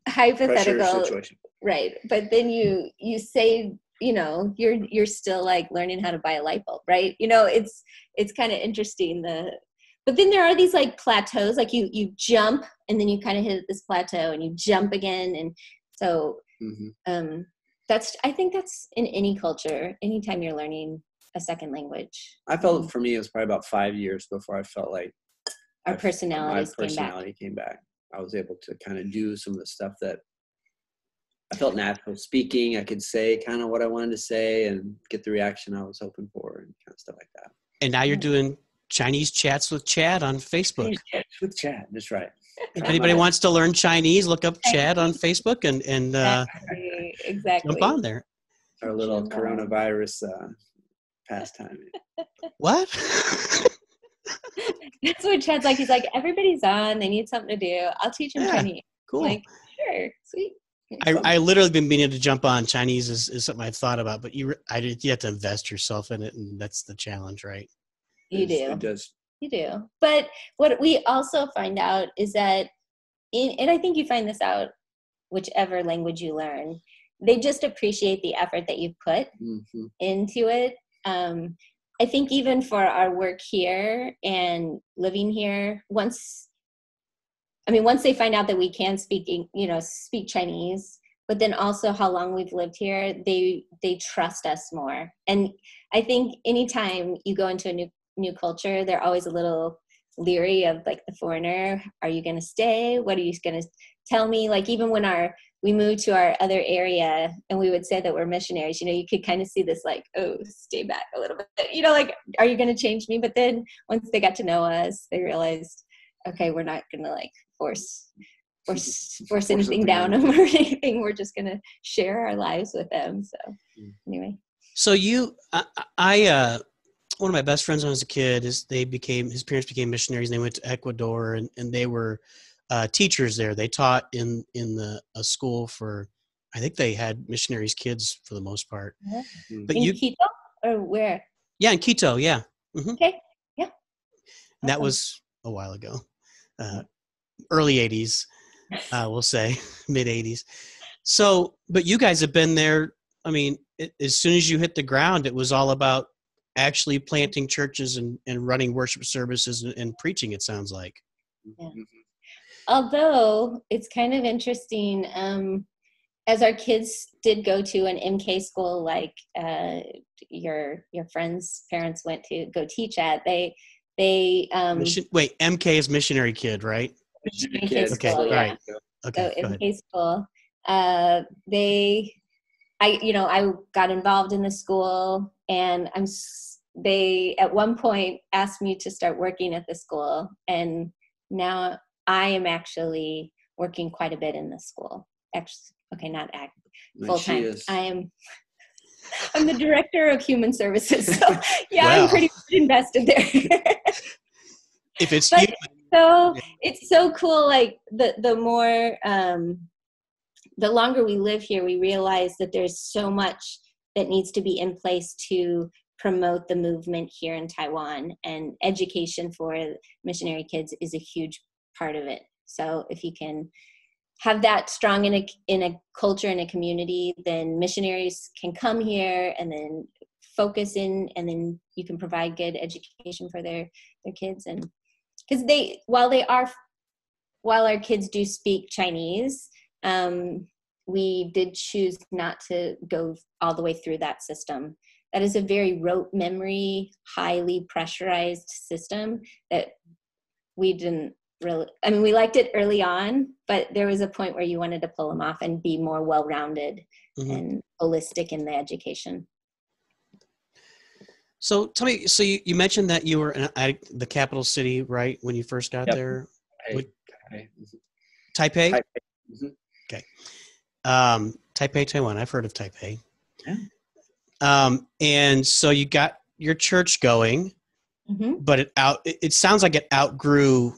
Hypothetical situation. Right? But then you say, you're still like learning how to buy a light bulb, right? It's kind of interesting. But then there are these like plateaus, like you jump and then you kind of hit this plateau and you jump again, and so I think that's in any culture, anytime you're learning a second language. I felt for me it was probably about 5 years before I felt like my personality came back. I was able to kind of do some of the stuff that I felt natural speaking. I could say kind of what I wanted to say and get the reaction I was hoping for and kind of stuff like that. And now you're doing Chinese chats with Chad on Facebook. Chinese chats with Chad, that's right. If anybody wants to learn Chinese, look up Chad on Facebook and exactly. jump on there. Our little coronavirus pastime. What? That's what Chad's like. He's like, everybody's on. They need something to do. I'll teach them Chinese. Cool. I'm like, sure, sweet. I literally been meaning to jump on. Chinese is something I've thought about, but you have to invest yourself in it, and that's the challenge, right? You do. It does. You do. But what we also find out is that, and I think you find this out, whichever language you learn, they just appreciate the effort that you put into it. I think even for our work here and living here, once they find out that we can speak Chinese, but then also how long we've lived here, they trust us more. And I think anytime you go into a new culture, they're always a little leery of like the foreigner. Are you going to stay? What are you going to tell me? Like even when we moved to our other area and we would say that we're missionaries, you know, you could kind of see this like, oh, stay back a little bit, you know, like, are you going to change me? But then once they got to know us, they realized, okay, we're not going to like force anything down them or anything. We're just going to share our lives with them. So anyway. So I one of my best friends when I was a kid his parents became missionaries, and they went to Ecuador, and they were teachers there. They taught in a school for, I think they had missionaries kids for the most part. Mm-hmm. But in Quito or where? Yeah, in Quito. Yeah. Mm-hmm. Okay. Yeah. Awesome. That was a while ago, early 80s, we'll say mid 80s. So, but you guys have been there. I mean, as soon as you hit the ground, it was all about actually planting churches and running worship services and preaching, it sounds like. Yeah. Although it's kind of interesting, as our kids did go to an MK school, like your friend's parents went to go teach at, they wait, MK is missionary kid, right? Missionary kid. Okay, School, right. Yeah. Okay, so MK school, I got involved in the school, and they at one point asked me to start working at the school, and now I am actually working quite a bit in the school. Actually, okay, not full time. I'm the director of human services. So yeah, wow. I'm pretty invested there. If it's so it's so cool. Like the more the longer we live here, we realize that there's so much that needs to be in place to promote the movement here in Taiwan, and education for missionary kids is a huge part of it. So if you can have that strong in a culture, in a community, then missionaries can come here and then focus in, and then you can provide good education for their kids. And because while our kids do speak Chinese, we did choose not to go all the way through that system. That is a very rote memory, highly pressurized system that we didn't really, I mean, we liked it early on, but there was a point where you wanted to pull them off and be more well-rounded and holistic in the education. So tell me, so you mentioned that you were in the capital city, right, when you first got there? Taipei? Mm-hmm. Okay. Taipei, Taiwan. I've heard of Taipei. Yeah. And so you got your church going, but it sounds like it outgrew.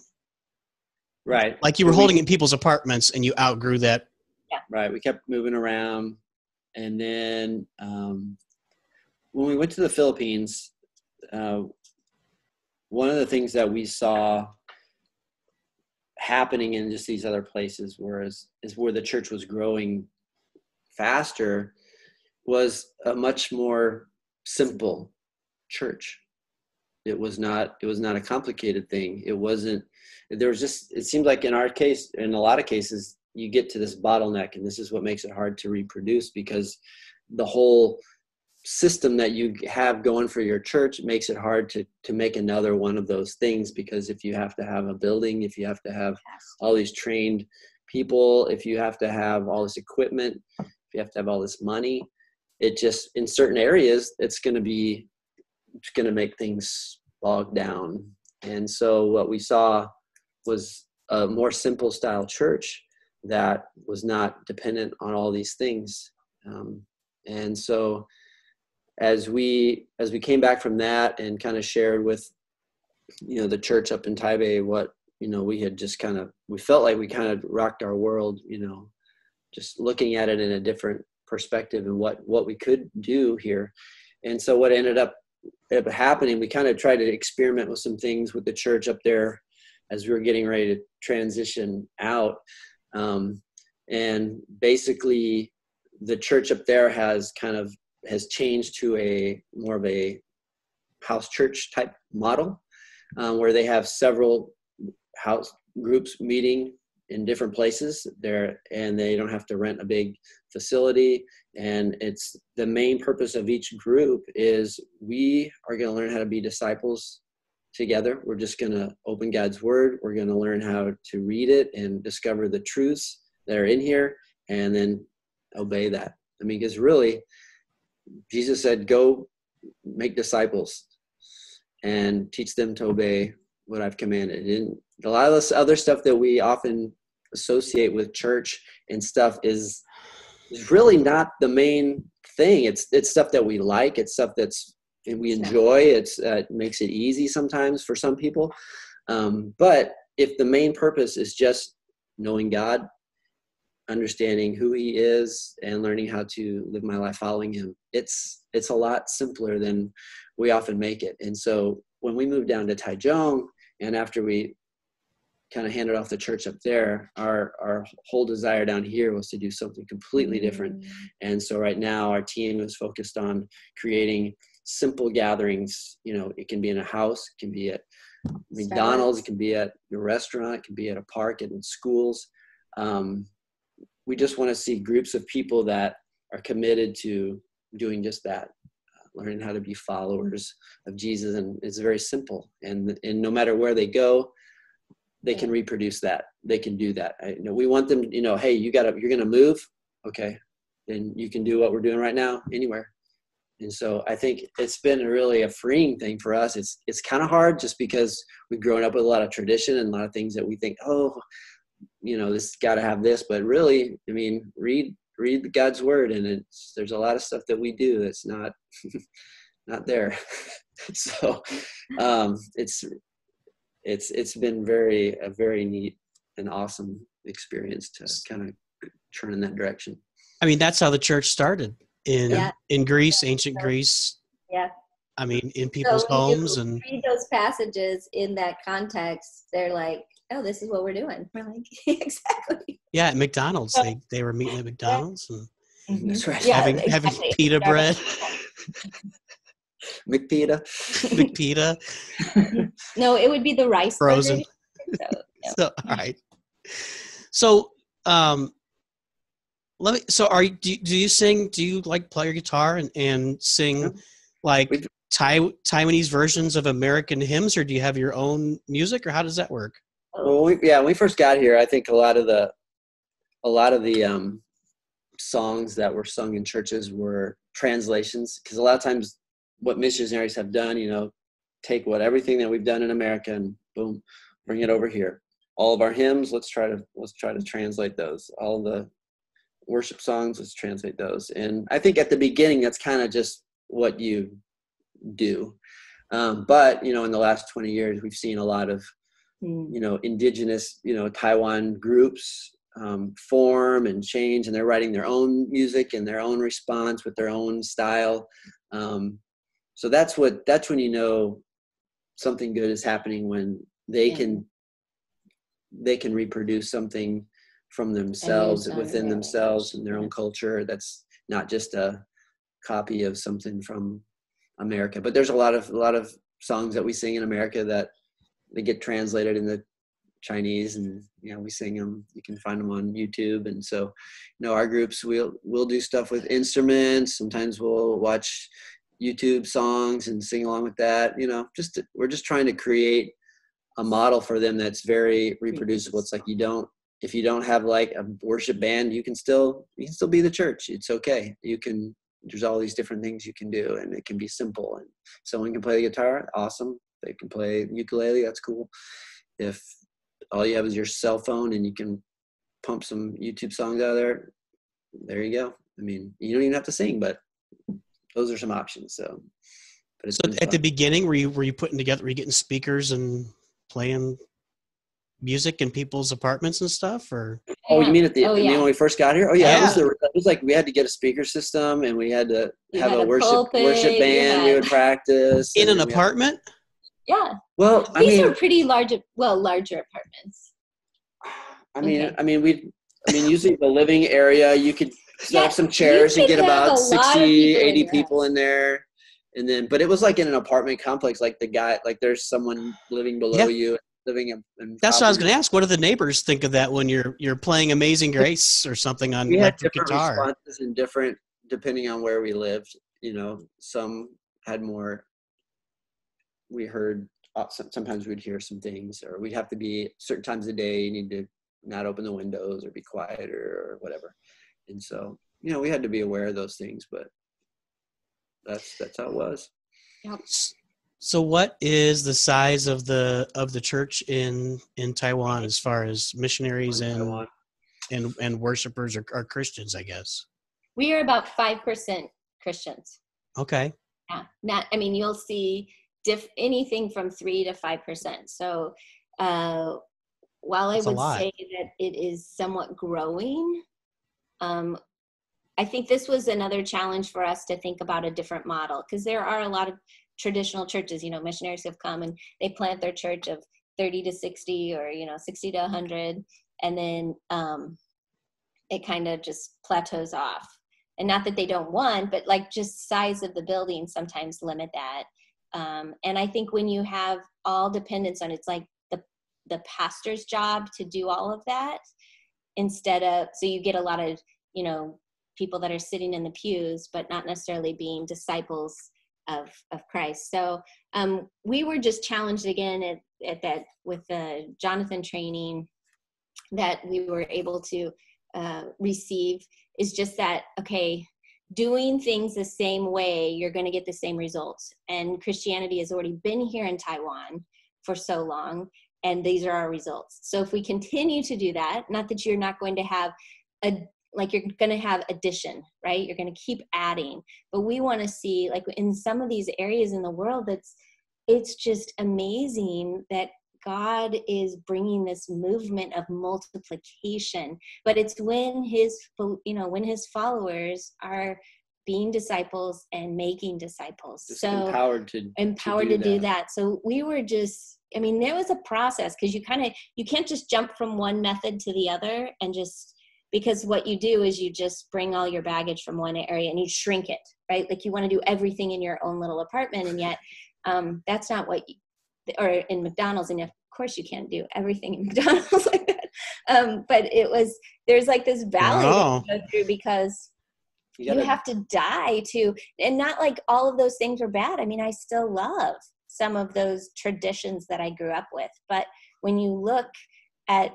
Right. Like you were holding in people's apartments and you outgrew that. Yeah. Right. We kept moving around. And then when we went to the Philippines, one of the things that we saw happening in just these other places is where the church was growing faster, was a much more simple church. It was not a complicated thing. It seemed like in our case, in a lot of cases, you get to this bottleneck, and this is what makes it hard to reproduce, because the whole system that you have going for your church makes it hard to make another one of those things, because if you have to have a building, if you have to have all these trained people, if you have to have all this equipment, if you have to have all this money, it just, in certain areas, it's going to make things bog down. And so what we saw was a more simple style church that was not dependent on all these things. And so as we came back from that and kind of shared with, the church up in Taipei, what, we had just we felt like we kind of rocked our world, just looking at it in a different perspective and what we could do here. And so what ended up happening, we kind of tried to experiment with some things with the church up there as we were getting ready to transition out. And basically the church up there has changed to a more of a house church type model, where they have several house groups meeting in different places there, and they don't have to rent a big facility. And it's the main purpose of each group is we are going to learn how to be disciples together. We're just going to open God's word. We're going to learn how to read it and discover the truths that are in here and then obey that. I mean, because really, Jesus said, go make disciples and teach them to obey what I've commanded. And a lot of this other stuff that we often associate with church and stuff is really not the main thing. It's stuff that we like. It's stuff we enjoy. It makes it easy sometimes for some people. But if the main purpose is just knowing God, understanding who he is, and learning how to live my life following him, it's a lot simpler than we often make it. And so when we moved down to Taiwan, and after we kind of handed off the church up there, our whole desire down here was to do something completely different. And so right now our team is focused on creating simple gatherings. You know, it can be in a house, it can be at McDonald's, it can be at a restaurant, it can be at a park and in schools. We just want to see groups of people that are committed to doing just that, learning how to be followers of Jesus. And it's very simple. And no matter where they go, they can reproduce that. They can do that. We want them, hey, you're going to move. Okay. Then you can do what we're doing right now anywhere. And so I think it's been really a freeing thing for us. It's kind of hard just because we've grown up with a lot of tradition and a lot of things that we think, this got to have this, but really, I mean, read God's word, and there's a lot of stuff that we do that's not there. So it's been a very neat and awesome experience to kind of turn in that direction. I mean, that's how the church started in Greece, ancient Greece. Yeah. I mean, in people's homes, and read those passages in that context. They're like, oh, this is what we're doing. We're like, exactly. Yeah, at McDonald's, they were meeting at McDonald's and That's right. having pita bread. McPita. No, it would be the rice frozen. So, So all right. So do you sing? Do you like play your guitar and sing like Taiwanese versions of American hymns, or do you have your own music, or how does that work? Well, when we first got here, I think a lot of the songs that were sung in churches were translations, because a lot of times what missionaries have done, take everything that we've done in America and boom, bring it over here. All of our hymns, let's try to translate those. All the worship songs, let's translate those. And I think at the beginning, that's kind of just what you do. But in the last 20 years, we've seen a lot of indigenous, Taiwan groups form and change, and they're writing their own music and their own response with their own style. So that's when something good is happening, when they can reproduce something from themselves, within themselves and their own culture. That's not just a copy of something from America. But there's a lot of songs that we sing in America that they get translated into Chinese, and we sing them. You can find them on YouTube. And so our groups, we'll do stuff with instruments. Sometimes we'll watch YouTube songs and sing along with that. We're just trying to create a model for them that's very reproducible. It's like if you don't have like a worship band, you can still be the church. It's okay. There's all these different things you can do, and it can be simple. And someone can play the guitar, awesome. They can play ukulele, that's cool. If all you have is your cell phone and you can pump some YouTube songs out of there you go. I mean, you don't even have to sing, but those are some options. So at the beginning, were you putting together, were you getting speakers and playing music in people's apartments and stuff, or? Oh, you mean when we first got here? Oh yeah. Yeah. It was like we had to get a speaker system, and we had to have a worship band. We would practice in an apartment. Yeah. Well, these are pretty larger apartments. I mean, usually the living area, you could set up some chairs and get about 60, 80 people in there. And then, but it was like in an apartment complex, like there's someone living below you, living in. That's what I was going to ask. What do the neighbors think of that when you're playing Amazing Grace or something on electric guitar? Responses and different, depending on where we lived. Some had more. We heard sometimes we'd hear some things, or we'd have to be certain times of the day, you need to not open the windows or be quiet or whatever. And so, we had to be aware of those things, but that's how it was. Yep. So what is the size of the church in Taiwan as far as missionaries and worshipers or Christians, I guess? We are about 5% Christians. Okay. Yeah. You'll see anything from 3 to 5%. So while I would say that it is somewhat growing, I think this was another challenge for us to think about a different model, because there are a lot of traditional churches, missionaries have come and they plant their church of 30 to 60 or, 60 to 100. And then it kind of just plateaus off. And not that they don't want, but like just size of the building sometimes limit that. And I think when you have all dependence on, it's like the pastor's job to do all of that so you get a lot of, people that are sitting in the pews, but not necessarily being disciples of Christ. So we were just challenged again at that with the Jonathan training that we were able to receive, is just that, okay, doing things the same way, you're going to get the same results. And Christianity has already been here in Taiwan for so long, and these are our results. So if we continue to do that, not that you're not going to have you're going to have addition, right? You're going to keep adding, but we want to see, like in some of these areas in the world, it's just amazing that God is bringing this movement of multiplication, but it's when his followers are being disciples and making disciples. Just so empowered to do that. So we were just, there was a process, because you can't just jump from one method to the other and just, because what you do is you just bring all your baggage from one area and you shrink it, right? Like you want to do everything in your own little apartment, and yet that's not or in McDonald's, and of course you can't do everything in McDonald's like that. But there's like this valley that you go through, because you have to die to, and not like all of those things are bad. I still love some of those traditions that I grew up with, but when you look at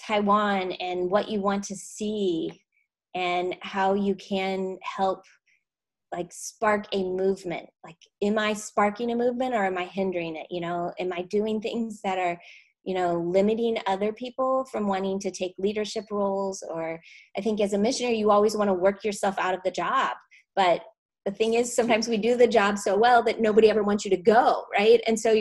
Taiwan and what you want to see and how you can help like spark a movement, like, am I sparking a movement or am I hindering it? Am I doing things that are, limiting other people from wanting to take leadership roles? Or I think as a missionary, you always want to work yourself out of the job. But the thing is, sometimes we do the job so well that nobody ever wants you to go, right? And so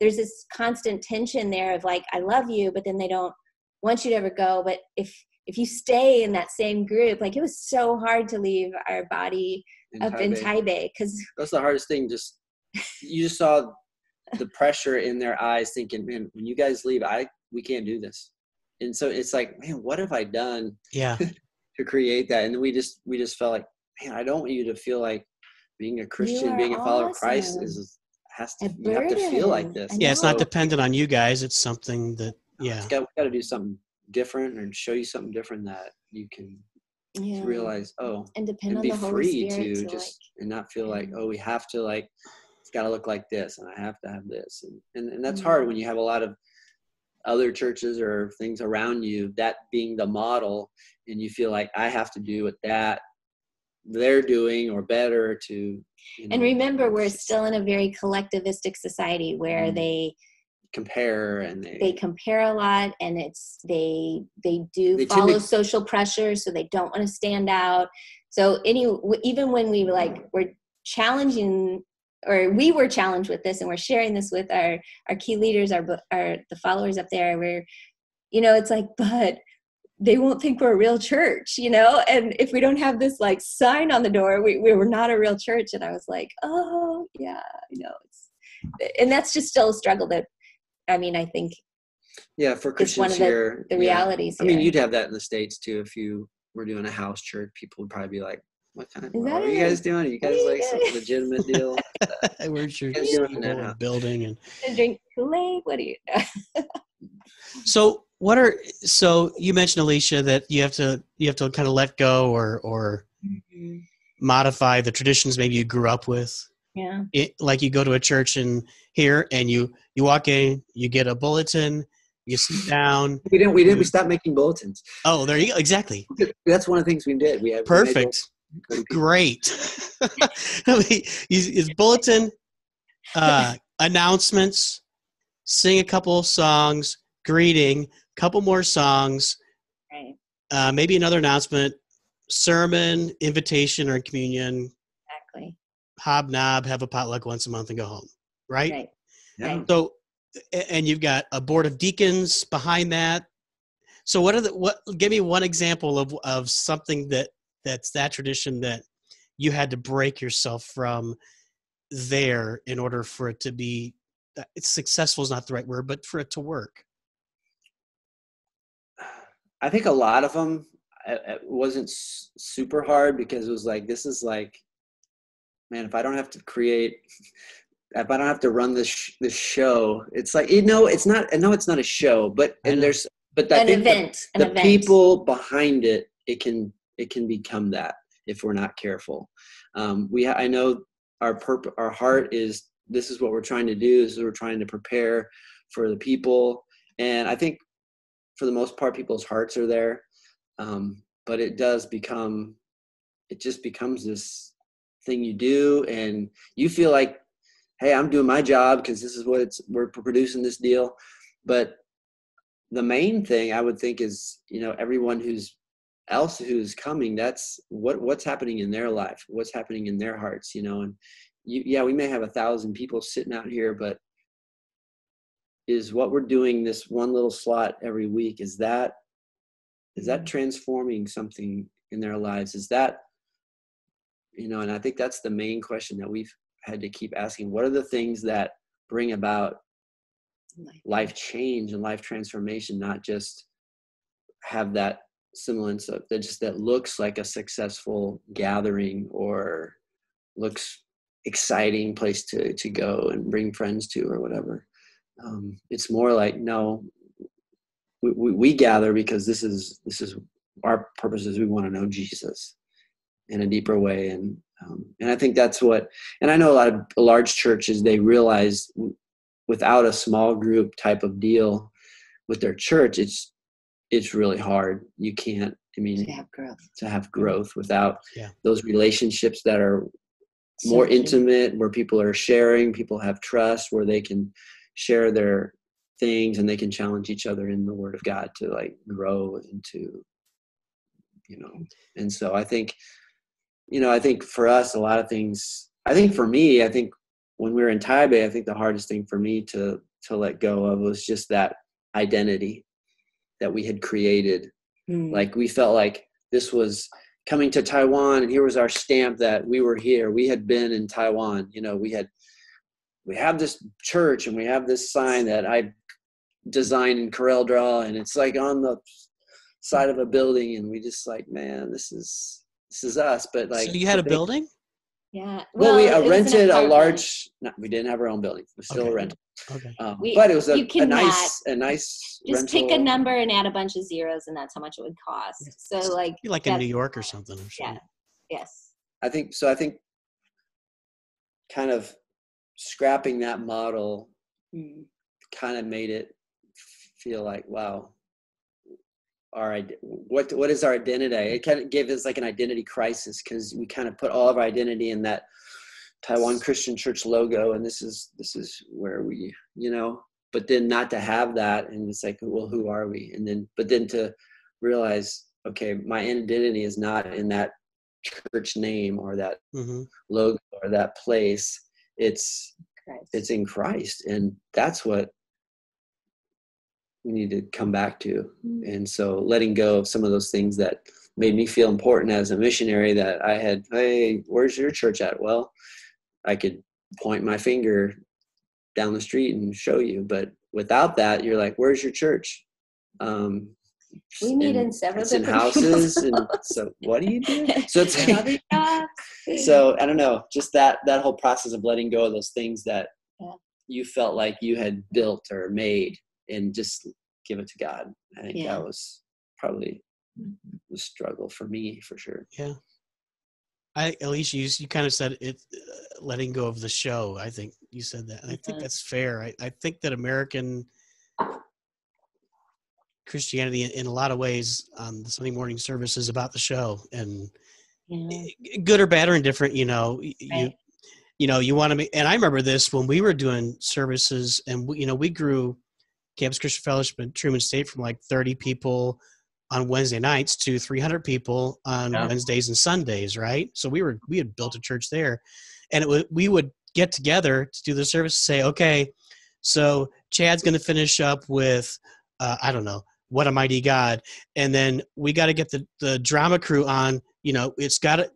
there's this constant tension there of like, I love you, but then they don't want you to ever go. But if you stay in that same group, like, it was so hard to leave our body in Taipei, because that's the hardest thing. You just saw the pressure in their eyes, thinking, man, when you guys leave, we can't do this. And so it's like, man, what have I done to create that? And we just felt like, man, I don't want you to feel like being a Christian, being a follower of Christ you have to feel like this. Yeah, it's not dependent on you guys. It's something that we got to do something different and show you something different that you can realize, and depend and on be the Holy free Spirit to just and not feel like, we have to, like, it's got to look like this and I have to have this, and that's hard when you have a lot of other churches or things around you, that being the model, and you feel like I have to do what that they're doing or better to. And remember, we're still in a very collectivistic society where they compare, and they compare a lot, and they follow social pressure, so they don't want to stand out. So even when we're challenging, or we were challenged with this, and we're sharing this with our key leaders, the followers up there, where it's like, but they won't think we're a real church, and if we don't have this like sign on the door, we were not a real church. And I was like, oh yeah, and that's just still a struggle that, I think, for Christians one of here, the realities here. You'd have that in the States too. If you were doing a house church, people would probably be like, what are you guys doing? Are you guys like some legitimate deal? We're sure building and drink Kool-Aid. What do you So you mentioned, Alicia, that you have to kind of let go or modify the traditions maybe you grew up with. Yeah. Like you go to a church in here and you walk in, you get a bulletin, you sit down. We stopped making bulletins. Oh, there you go. Exactly. That's one of the things we did. Perfect. Great. His bulletin, announcements, sing a couple of songs, greeting, couple more songs, Right. Maybe another announcement, sermon, invitation or communion. Exactly. Hobnob, have a potluck once a month and go home. Right? Right. Yeah. Right. So, and you've got a board of deacons behind that. So give me one example of something that's that tradition that you had to break yourself from there in order for it to be, successful is not the right word, but for it to work. I think a lot of them, it wasn't super hard because it was like, this is like, man, if I don't have to run this show, it's like, it's not a show, but I think the people behind it, it can become that if we're not careful. I know our heart is, this is what we're trying to do. This is what we're trying to prepare for the people. And I think for the most part, people's hearts are there. But it just becomes this thing you do, and you feel like, hey, I'm doing my job because this is we're producing this deal. But the main thing I would think is, everyone who's coming, that's what's happening in their life, what's happening in their hearts, and we may have 1,000 people sitting out here, but is what we're doing this one little slot every week, is that transforming something in their lives? Is that, and I think that's the main question that we've had to keep asking. What are the things that bring about life change and life transformation, not just have that semblance of that looks like a successful gathering or looks exciting place to go and bring friends to or whatever. It's more like, no, we gather because this is our purpose is we want to know Jesus in a deeper way. And I think that's and I know a lot of large churches, they realize without a small group type of deal with their church, it's really hard. You can't, to have growth without those relationships that are more intimate, where people are sharing, people have trust, where they can share their things and they can challenge each other in the Word of God to like grow into, and so I think for us, a lot of things, for me, when we were in Taipei, I think the hardest thing for me to let go of was just that identity that we had created. Like we felt like this was coming to Taiwan, and here was our stamp that we were here. We had been in Taiwan. We have this church and we have this sign that I designed in CorelDRAW, and it's like on the side of a building, and we just like, man, this is us. But like, so you had a building? Yeah. Well, we rented a large. No, we didn't have our own building. It was still a rental. Okay. But it was a nice just rental. pick a number and add a bunch of zeros, and that's how much it would cost. So like in New York or something. Yeah. Yes. I think kind of scrapping that model kind of made it feel like, wow, what is our identity? It kind of gave us like an identity crisis, because we kind of put all of our identity in that Taiwan Christian Church logo, and this is where we, but then not to have that, and it's like, well, who are we? And then to realize, okay, my identity is not in that church name or that logo or that place. It's in Christ, and that's what we need to come back to. And so letting go of some of those things that made me feel important as a missionary, that I had, hey, where's your church at? Well, I could point my finger down the street and show you, but without that, you're like, where's your church? We meet in several different houses. And so what do you do? So it's so I don't know, just that whole process of letting go of those things that you felt like you had built or made, and just give it to God. I think that was probably the struggle for me, for sure. Yeah. Alicia, you kind of said it, letting go of the show. I think you said that. And I think that's fair. I think that American Christianity, in a lot of ways, the Sunday morning service is about the show, and good or bad or indifferent, you want to make. And I remember this when we were doing services, and we grew Campus Christian Fellowship in Truman State from like 30 people on Wednesday nights to 300 people on Wednesdays and Sundays, right? So we had built a church there, and we would get together to do the service, say, okay, so Chad's going to finish up with, I don't know, What a Mighty God, and then we got to get the drama crew on. It's got to.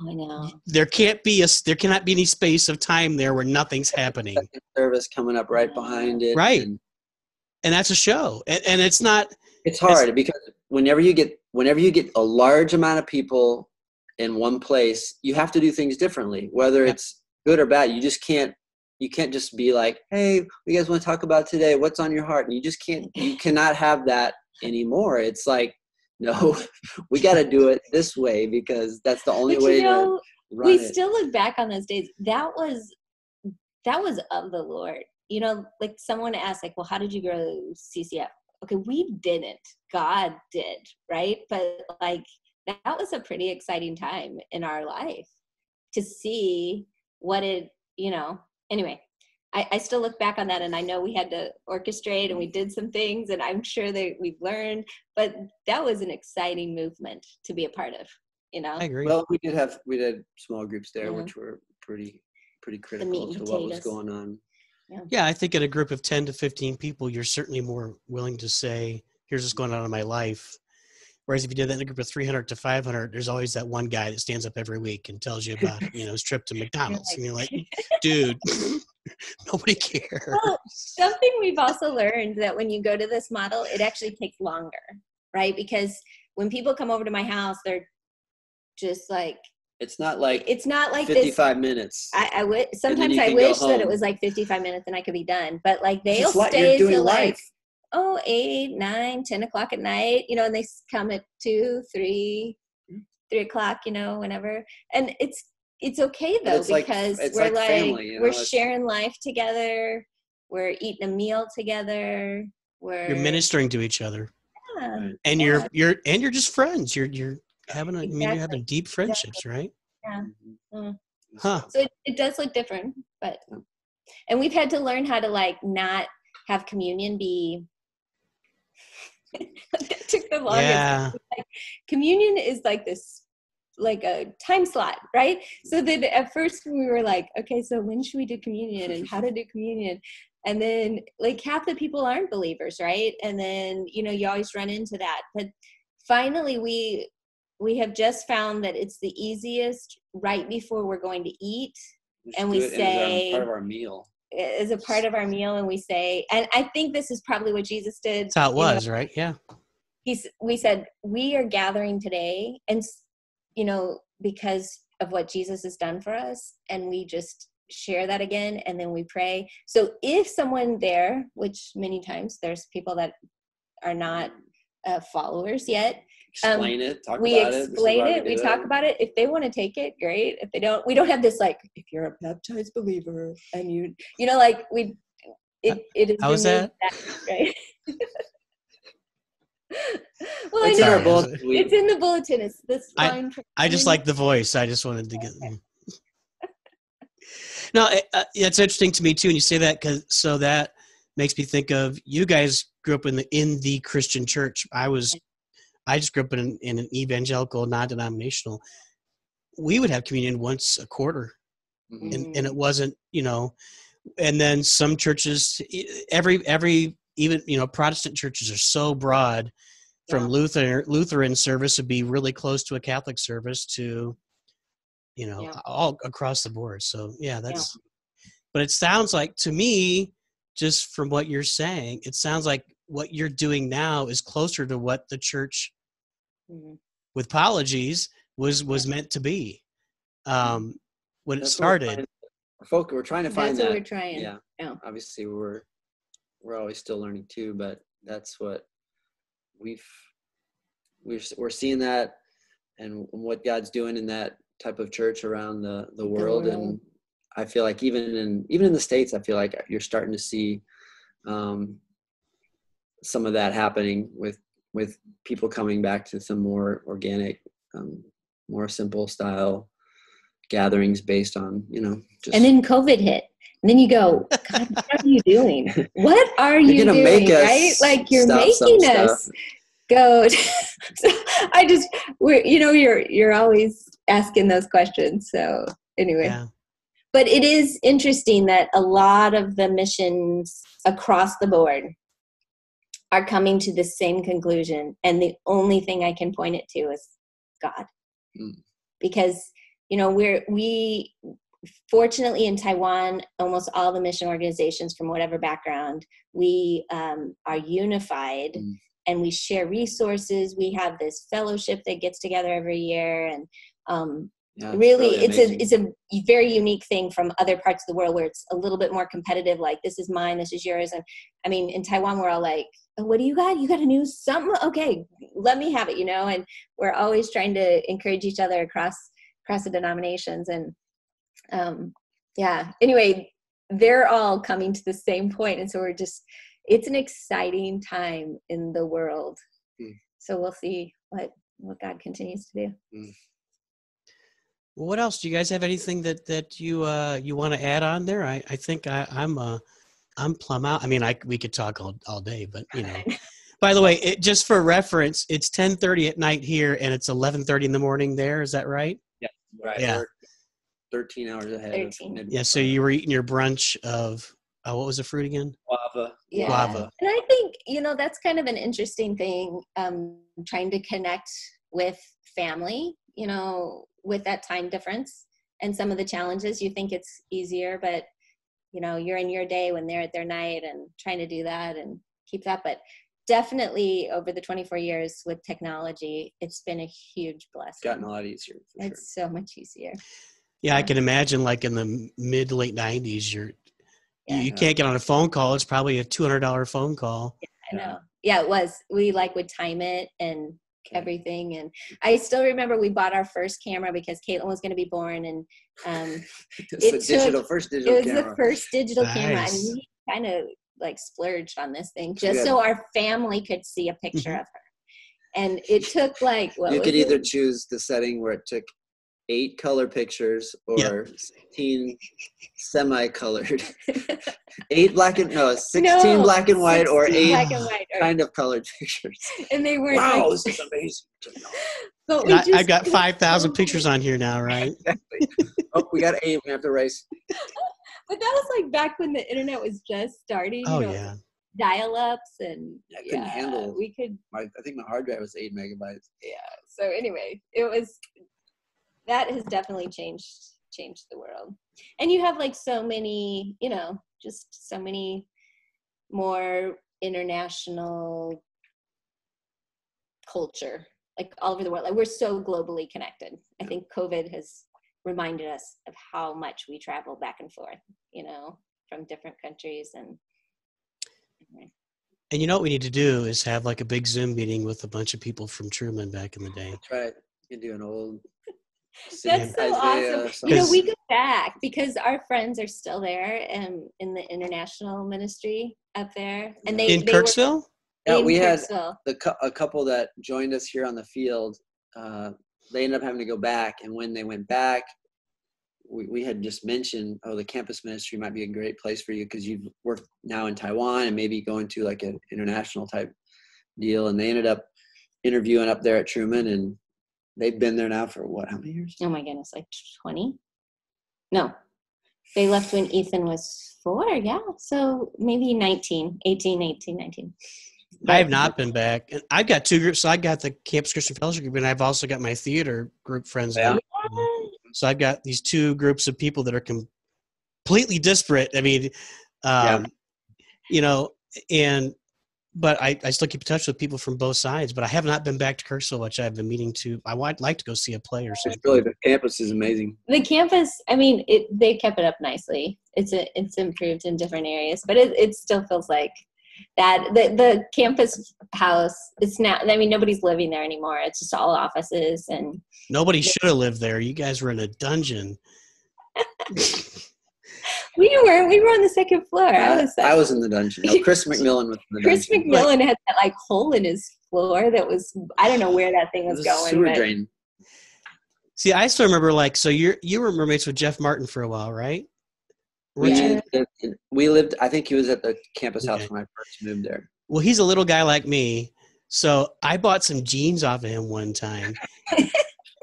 I know. There cannot be any space of time there where nothing's happening. Second service coming up right behind it, right? And that's a show, and it's not. It's hard because whenever you get a large amount of people in one place, you have to do things differently, whether it's good or bad. You can't just be like, hey, you guys want to talk about today? What's on your heart? And you cannot have that anymore. It's like, no, we got to do it this way because that's the only way to run it. We still look back on those days. That was of the Lord. Like someone asked, like, well, how did you grow CCF? Okay, we didn't. God did, right? But like that was a pretty exciting time in our life to see what it, anyway, I still look back on that, and I know we had to orchestrate and we did some things, and I'm sure that we've learned, but that was an exciting movement to be a part of, I agree. Well, we did small groups there, which were pretty critical to what was going on. Yeah, I think in a group of 10 to 15 people, you're certainly more willing to say, here's what's going on in my life. Whereas if you did that in a group of 300 to 500, there's always that one guy that stands up every week and tells you about, his trip to McDonald's. And you're like, dude, nobody cares. Well, something we've also learned that when you go to this model, it actually takes longer, right? Because when people come over to my house, they're just like, it's not like 55 minutes. I wish that it was like 55 minutes and I could be done. But like they'll stay till like 8, 9, 10 o'clock at night, and they come at 2, 3 o'clock, whenever. And it's okay though, because we're like family, we're sharing life together, we're eating a meal together, you're ministering to each other. Yeah. And you're just friends. You're having you're having deep friendships, right? Yeah. Huh. So it does look different, but and we've had to learn how to like not have communion be that took the longest. Yeah. Like, communion is like this, like a time slot, right? So then at first we were like, okay, so when should we do communion and how to do communion? And then like half the people aren't believers, right? And then, you always run into that. But finally we have just found that it's the easiest right before we're going to eat. And we say as part of our meal. As a part of our meal, and we say, and I think this is probably what Jesus did. That's how it was, right? Yeah. We said, we are gathering today, and because of what Jesus has done for us, and we just share that again, and then we pray. So if someone there, which many times there's people that are not followers yet, explain it, talk we about explain it, we talk about it. If they want to take it, great. If they don't, we don't have this like, if you're a baptized believer and like it is. How is that? Right? Well, it's I know in our bulletin. It's in the bulletin. It's this line. I just like the voice. I just wanted to get. No, it's interesting to me too, and you say that so that makes me think of you guys grew up in the Christian church. I just grew up in an evangelical, non-denominational. We would have communion once a quarter, and it wasn't, and then some churches, every even Protestant churches are so broad, from Lutheran service would be really close to a Catholic service to, all across the board. So but it sounds like to me, just from what you're saying, it sounds like what you're doing now is closer to what the church, with apologies, was meant to be when it started. We're trying to find that. That's what we're trying. Yeah. Obviously, we're always still learning too, but that's what we're seeing that, and what God's doing in that type of church around the world. And I feel like even in the States, I feel like you're starting to see some of that happening with people coming back to some more organic, more simple style gatherings based on, just. And then COVID hit. And then you go, God, what are you doing? What are you doing? Right? Like you're making us go. So you're always asking those questions. So anyway. Yeah. But it is interesting that a lot of the missions across the board are coming to the same conclusion. And the only thing I can point it to is God. Because, we fortunately in Taiwan, almost all the mission organizations from whatever background, we are unified and we share resources. We have this fellowship that gets together every year. And it's a very unique thing from other parts of the world where it's a little bit more competitive, like this is mine, this is yours. And I mean, in Taiwan, we're all like, oh, what do you got? You got a new something? Okay, let me have it, and we're always trying to encourage each other across the denominations. And anyway, they're all coming to the same point. And so it's an exciting time in the world. So we'll see what God continues to do. Well, what else? Do you guys have anything that you want to add on there? I think I'm plumb out. I mean, we could talk all day, but By the way, just for reference, it's 10:30 at night here, and it's 11:30 in the morning there. Is that right? Yeah, right. Yeah. We're 13 hours ahead. Yeah. So you were eating your brunch of what was the fruit again? Guava. Yeah. Guava. And I think that's kind of an interesting thing. Trying to connect with family. With that time difference and some of the challenges, you think it's easier, but you're in your day when they're at their night and trying to do that and keep that. But definitely over the 24 years with technology, it's been a huge blessing. It's gotten a lot easier. It's so much easier. Yeah, I can imagine like in the mid to late 90s, you can't get on a phone call. It's probably a $200 phone call. Yeah, I know. Yeah, it was. We would time it and everything. And I still remember we bought our first camera because Caitlin was going to be born, and it was the first digital camera. The first digital camera. I Nice. mean, we kind of splurged on this thing just so our family could see a picture of her. And it took you could either choose the setting where it took 8 color pictures or 16 semi-colored. 16 black and white or 8 black and white kind of colored pictures. And they weren't this is amazing. But I've got 5,000 pictures on here now, right? Exactly. We got 8. We have to race. But that was back when the internet was just starting. Yeah. Dial-ups and I couldn't handle. We could. I think my hard drive was 8 megabytes. Yeah. So anyway, that has definitely changed the world. And you have so many, just so many more international culture, all over the world. We're so globally connected. I think COVID has reminded us of how much we travel back and forth, from different countries. And you know what we need to do is have a big Zoom meeting with a bunch of people from Truman back in the day. That's right. You can do an old. That's so awesome. We go back because our friends are still there in the international ministry up there. And they Kirksville? We had a couple that joined us here on the field. They ended up having to go back. And when they went back, we had just mentioned, the campus ministry might be a great place for you because you've worked now in Taiwan and maybe going to an international type deal. And they ended up interviewing up there at Truman, and they've been there now for how many years? Oh my goodness, 20? No, they left when Ethan was 4. Yeah, so maybe 18, 19. I have not been back. And I've got 2 groups. So I've got the Campus Christian Fellowship group, and I've also got my theater group friends. Yeah. So I've got these 2 groups of people that are completely disparate. I mean, but I still keep in touch with people from both sides. But I have not been back to Kirksville, which I've been meaning to. I would like to go see a play or something. The campus is amazing. The campus, I mean, they kept it up nicely. It's improved in different areas, but it still feels like that the campus house, it's not, I mean, nobody's living there anymore. It's just all offices. And Nobody should have lived there. You guys were in a dungeon. we were on the second floor. I was in the dungeon. No, Chris McMillan was in the Chris dungeon. McMillan had that like hole in his floor that was, I don't know where that thing was going. Sewer drain. See, I still remember, like, so you were roommates with Jeff Martin for a while, right? We lived, I think he was at the campus house when I first moved there. Well, he's a little guy like me, so I bought some jeans off of him one time.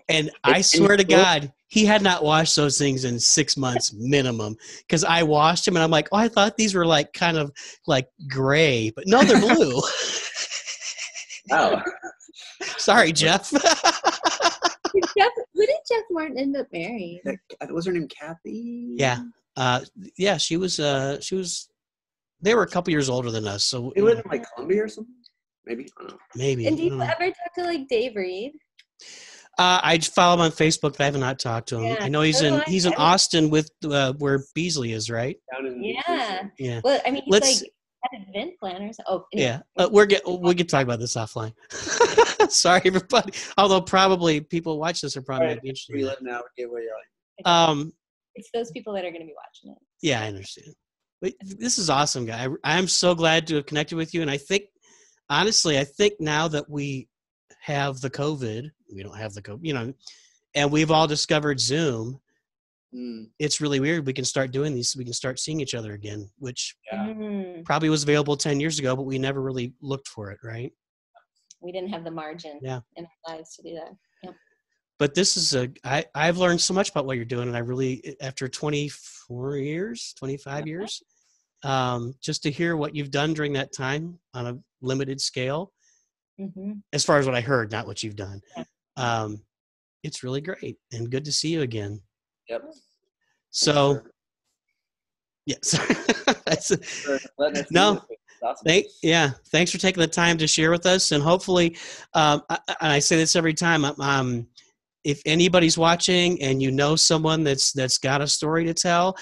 And I swear to God, he had not washed those things in 6 months minimum, because I washed them and I'm like, oh, I thought these were like kind of like gray, but no, they're blue. Oh. Sorry, Jeff. Who did Jeff Martin end up marrying? Was her name Kathy? Yeah. Yeah, she was, they were a couple years older than us. So they lived in like Columbia or something? Maybe. I don't know. Maybe. And do you ever talk to like Dave Reed? I follow him on Facebook, but I have not talked to him. Yeah. I know he's in Austin with where Beasley is, right? Yeah. Well, I mean, he's like an event planner. So, anyway. Yeah. We can talk about this offline. Sorry, everybody. Although probably people watch this are probably not interested. We live now. Get where you're like. It's those people that are going to be watching it. Yeah, I understand. But this is awesome, guy. I'm so glad to have connected with you, and I think, honestly, now that we have the COVID, we don't have the COVID, and we've all discovered Zoom. It's really weird. We can start doing these. We can start seeing each other again, which probably was available 10 years ago, but we never really looked for it, right? We didn't have the margin in our lives to do that. Yep. But this is I've learned so much about what you're doing, and I really, after 25 years, just to hear what you've done during that time on a limited scale, as far as what I heard, not what you've done. It's really great and good to see you again. Yep. So, yes. No. Awesome. Thanks for taking the time to share with us, and hopefully, and I say this every time, if anybody's watching and you know someone that's got a story to tell,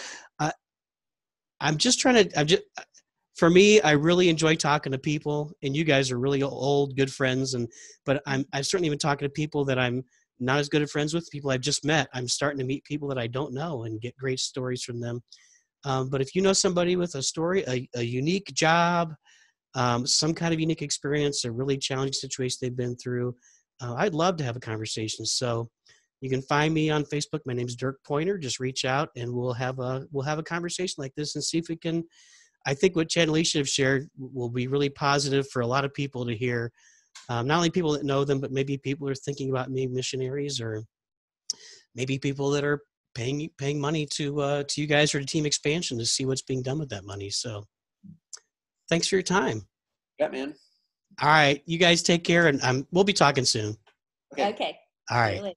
for me, I really enjoy talking to people, and you guys are really old, good friends, but I'm certainly even talking to people that I'm not as good at friends with, people I've just met. I'm starting to meet people that I don't know and get great stories from them. But if you know somebody with a story, a unique job, some kind of unique experience, a really challenging situation they've been through, I'd love to have a conversation. So you can find me on Facebook. My name's Dirk Pointer. Just reach out and we'll have a conversation like this and see if we can. I think what Chad and Alicia have shared will be really positive for a lot of people to hear. Not only people that know them, but maybe people who are thinking about being missionaries, or maybe people that are paying money to you guys or to Team Expansion to see what's being done with that money. So thanks for your time. Yeah, man. All right. You guys take care, and we'll be talking soon. Okay. All right.